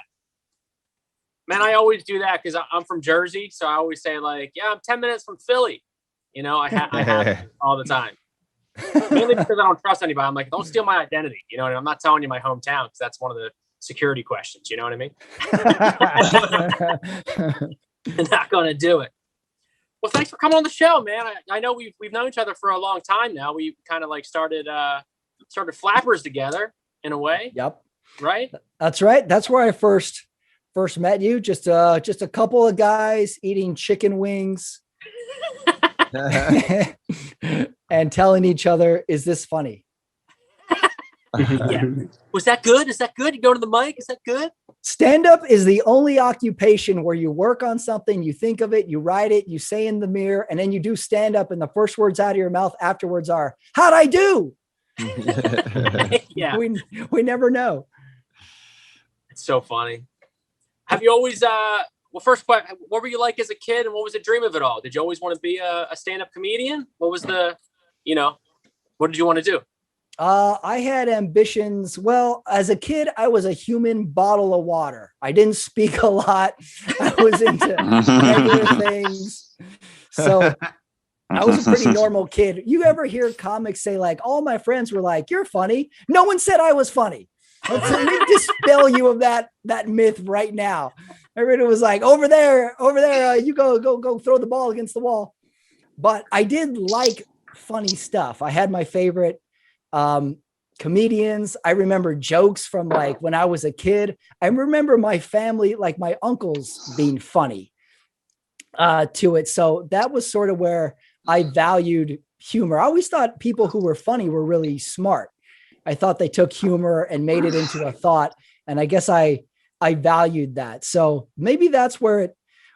Man, I always do that because I'm from Jersey. So I always say, like, yeah, I'm 10 minutes from Philly. You know, I have it all the time. Mainly because I don't trust anybody. I'm like, don't steal my identity. You know, and I'm not telling you my hometown because that's one of the security questions. You know what I mean? I'm not going to do it. Well, thanks for coming on the show, man. I know we've known each other for a long time now. We kind of like started flappers together in a way. Yep. Right. That's right. That's where I first met you. Just a couple of guys eating chicken wings and telling each other, "Is this funny?" Yeah. Was that good? Is that good? You go to the mic. Is that good? Stand-up is the only occupation where you work on something, you think of it, you write it, you say in the mirror, and then you do stand-up, and the first words out of your mouth afterwards are, "How'd I do?" Yeah. We never know. It's so funny. Have you always, well, first question, what were you like as a kid, and what was the dream of it all? Did you always want to be a stand-up comedian? What was what did you want to do? I had ambitions. Well, as a kid, I was a human bottle of water. I didn't speak a lot. I was into regular things. So I was a pretty normal kid. You ever hear comics say like, all my friends were like, "You're funny"? No one said I was funny. Let me dispel you of that myth right now. Everybody was like, over there, you go throw the ball against the wall. But I did like funny stuff. I had my favorite comedians. I remember jokes from like when I was a kid. I remember my family, like my uncles, being funny to it. So that was sort of where I valued humor. I always thought people who were funny were really smart. I thought they took humor and made it into a thought. And I guess I valued that. So maybe that's where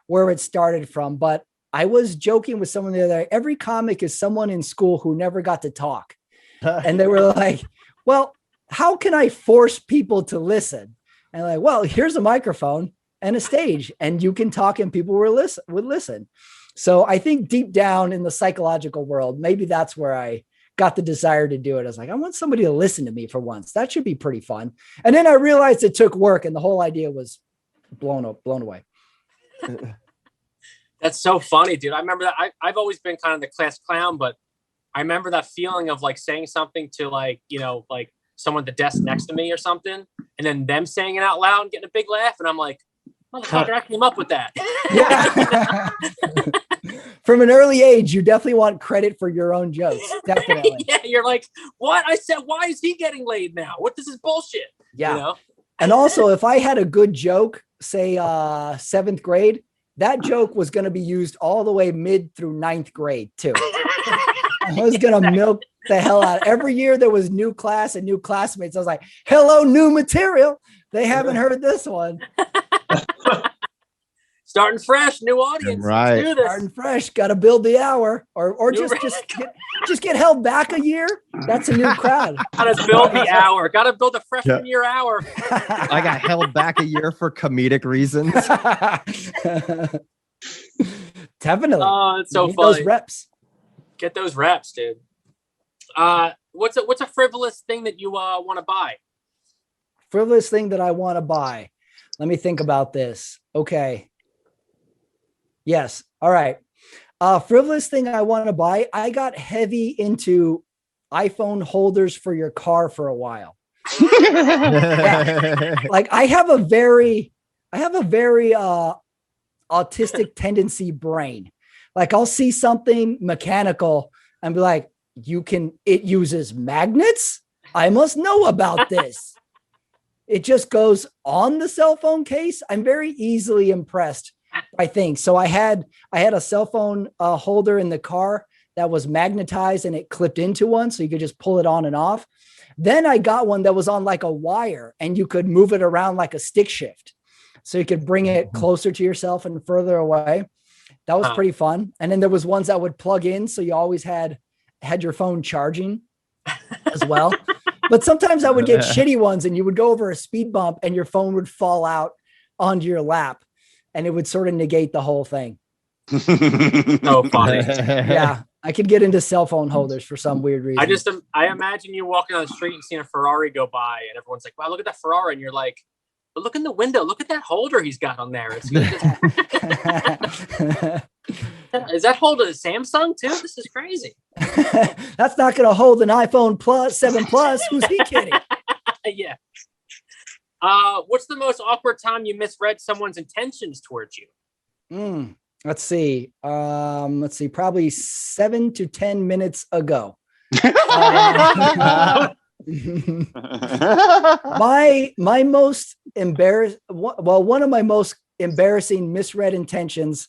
it started from. But I was joking with someone the other day. Every comic is someone in school who never got to talk. And they were like, "Well, how can I force people to listen?" And like, "Well, here's a microphone and a stage, and you can talk and people would listen." So I think deep down in the psychological world, maybe that's where I got the desire to do it. I was like, I want somebody to listen to me for once. That should be pretty fun. And then I realized it took work, and the whole idea was blown away. That's so funny, dude. I remember that. I've always been kind of the class clown, but I remember that feeling of like saying something to like someone at the desk next to me or something, and then them saying it out loud and getting a big laugh. And I'm like, motherfucker, I came up with that. Yeah. From an early age, you definitely want credit for your own jokes. Definitely. Yeah, you're like, what? I said, why is he getting laid now? What? This is bullshit. Yeah. And also, if I had a good joke, say 7th grade, that joke was going to be used all the way mid through 9th grade too. I was going to milk the hell out. Every year there was new class and new classmates. I was like, "Hello, new material. They haven't heard this one." Starting fresh, new audience. Right. Let's do this. Starting fresh. Got to build the hour or just get held back a year. That's a new crowd. Got to build the hour. Got to build a freshman year hour. I got held back a year for comedic reasons. Definitely. Oh, it's so funny. Those reps. Get those reps, dude. What's a frivolous thing that you want to buy? Frivolous thing that I want to buy. Let me think about this. Okay. Yes. All right. Frivolous thing I want to buy. I got heavy into iPhone holders for your car for a while. Yeah. Like I have a very autistic tendency brain. Like I'll see something mechanical and be like, it uses magnets? I must know about this. It just goes on the cell phone case. I'm very easily impressed by things. So I had a cell phone holder in the car that was magnetized and it clipped into one. So you could just pull it on and off. Then I got one that was on like a wire and you could move it around like a stick shift. So you could bring it closer to yourself and further away. That was pretty fun. And then there was ones that would plug in. So you always had your phone charging as well. But sometimes I would get shitty ones and you would go over a speed bump and your phone would fall out onto your lap and it would sort of negate the whole thing. So funny. Yeah. I could get into cell phone holders for some weird reason. I imagine you walking on the street and seeing a Ferrari go by and everyone's like, wow, look at that Ferrari. And you're like, but look in the window. Look at that holder he's got on there. Is that holder a Samsung too? This is crazy. That's not going to hold an iPhone 7 Plus. Who's he kidding? Yeah. What's the most awkward time you misread someone's intentions towards you? Let's see. Probably 7 to 10 minutes ago. My most embarrassed, one of my most embarrassing misread intentions.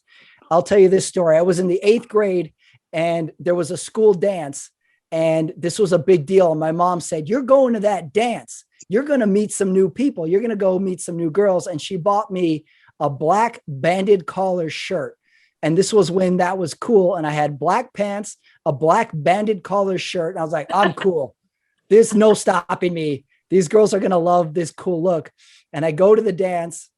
I'll tell you this story. I was in the 8th grade and there was a school dance and this was a big deal. And my mom said, "You're going to that dance. You're going to meet some new people. You're going to go meet some new girls." And she bought me a black banded collar shirt. And this was when that was cool. And I had black pants, a black banded collar shirt. And I was like, I'm cool. There's no stopping me. These girls are going to love this cool look. And I go to the dance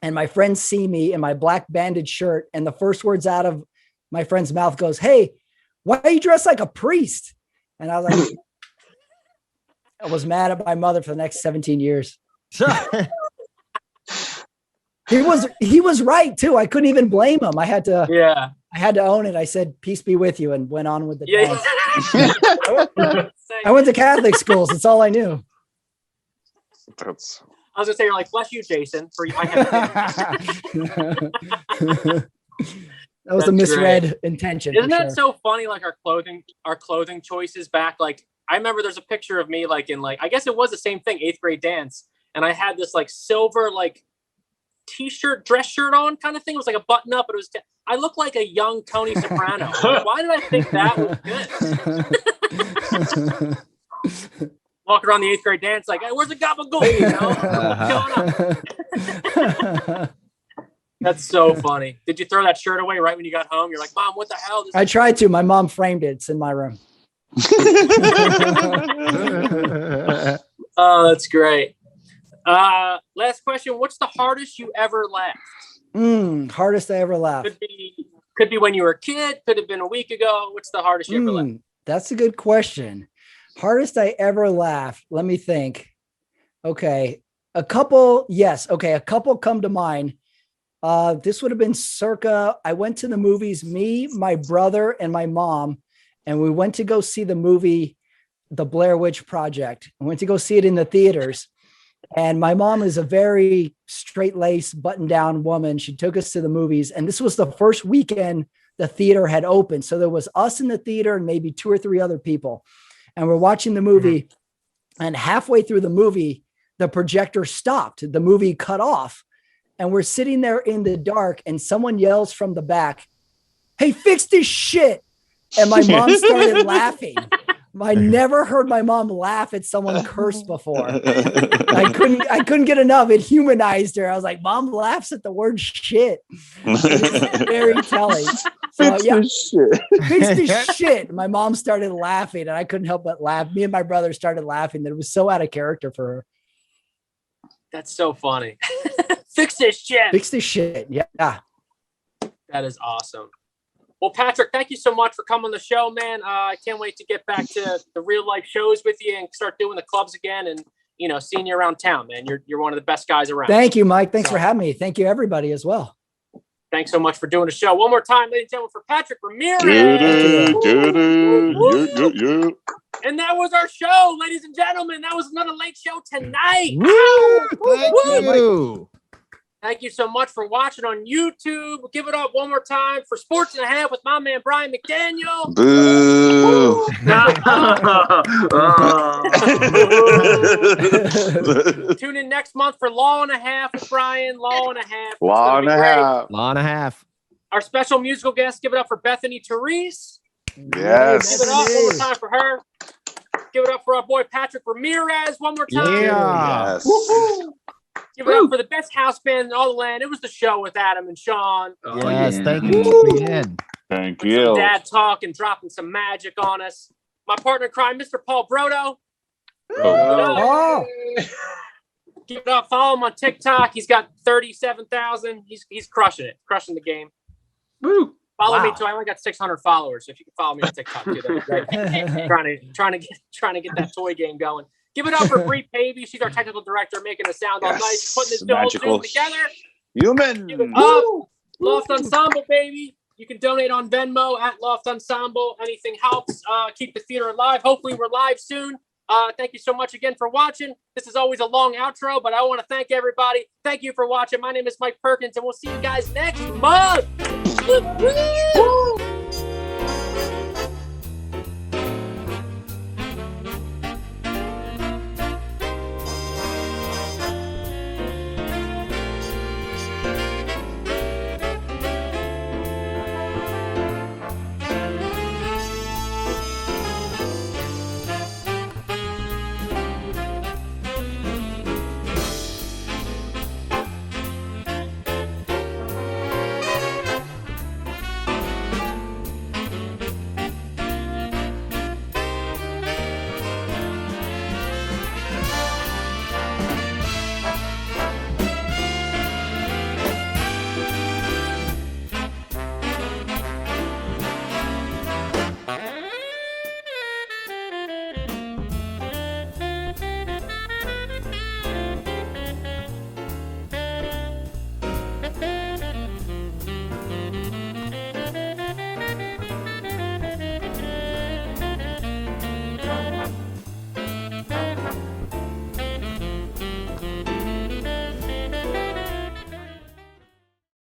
and my friends see me in my black banded shirt. And the first words out of my friend's mouth goes, "Hey, why are you dressed like a priest?" And I was like, I was mad at my mother for the next 17 years. He was right too. I couldn't even blame him. I had to own it. I said, "Peace be with you," and went on with the dance. I went to Catholic schools. That's all I knew. I was gonna say, you're like, "Bless you, Jason." That was a misread intention. Isn't that so funny? Like our clothing choices back. Like I remember there's a picture of me like in I guess it was the same thing, 8th grade dance, and I had this like silver like t-shirt, dress shirt on kind of thing. It was like a button up, but it was. I looked like a young Tony Soprano. Like, why did I think that was good? Walking around the 8th grade dance, like, "Hey, where's the gabagool?" You know, what's going on? That's so funny. Did you throw that shirt away right when you got home? You're like, "Mom, what the hell?" I tried to. My mom framed it. It's in my room. Oh, that's great. Last question. What's the hardest you ever laughed? Hardest I ever laughed. Could be when you were a kid. Could have been a week ago. What's the hardest you ever laughed? That's a good question. Hardest I ever laughed. Let me think. Okay. A couple. Yes. Okay. A couple come to mind. This would have been I went to the movies, me, my brother, and my mom, and we went to go see the movie, The Blair Witch Project. I went to go see it in the theaters. And my mom is a very straight-laced, button-down woman. She took us to the movies. And this was the first weekend the theater had opened. So there was us in the theater and maybe 2 or 3 other people. And we're watching the movie. And halfway through the movie, the projector stopped. The movie cut off. And we're sitting there in the dark. And someone yells from the back, "Hey, fix this shit." And my mom started laughing. I never heard my mom laugh at someone curse before. I couldn't get enough. It humanized her. I was like, "Mom laughs at the word shit." It's very telling. So fix this shit. My mom started laughing and I couldn't help but laugh. Me and my brother started laughing. That it was so out of character for her. That's so funny. Fix this shit. Fix this shit. Yeah. That is awesome. Well, Patrick, thank you so much for coming on the show, man. I can't wait to get back to the real life shows with you and start doing the clubs again and, seeing you around town, man. You're one of the best guys around. Thank you, Mike. Thanks for having me. Thank you, everybody, as well. Thanks so much for doing the show. One more time, ladies and gentlemen, for Patrick Ramirez. And that was our show, ladies and gentlemen. That was another late show tonight. Thank you. Thank you so much for watching on YouTube. We'll give it up one more time for Sports and a Half with my man, Brian McDaniel. Boo. Tune in next month for Law and a Half with Brian. Law and a Half. Law and a half. Law and a half. Our special musical guest, give it up for Bethany Therese. Yes. Give it up one more time for her. Give it up for our boy, Patrick Ramirez. One more time. Yeah. Yes. Give it up for the best house band in all the land. It was the show with Adam and Sean. Yes, thank you again. Thank Some you. dad talk and dropping some magic on us. My partner in crime, Mr. Paul Brodo. Oh. Give it up. Follow him on TikTok. He's got 37,000. He's crushing it. Crushing the game. Woo. Follow me too. I only got 600 followers. So if you can follow me on TikTok too, that'd be great. trying to get that toy game going. Give it up for Bree Pavey. She's our technical director, making us sound all nice, putting this whole Zoom together. Human. Give it up. Loft Ensemble, baby. You can donate on Venmo at Loft Ensemble. Anything helps. Keep the theater alive. Hopefully we're live soon. Thank you so much again for watching. This is always a long outro, but I want to thank everybody. Thank you for watching. My name is Mike Perkins, and we'll see you guys next month. Woo!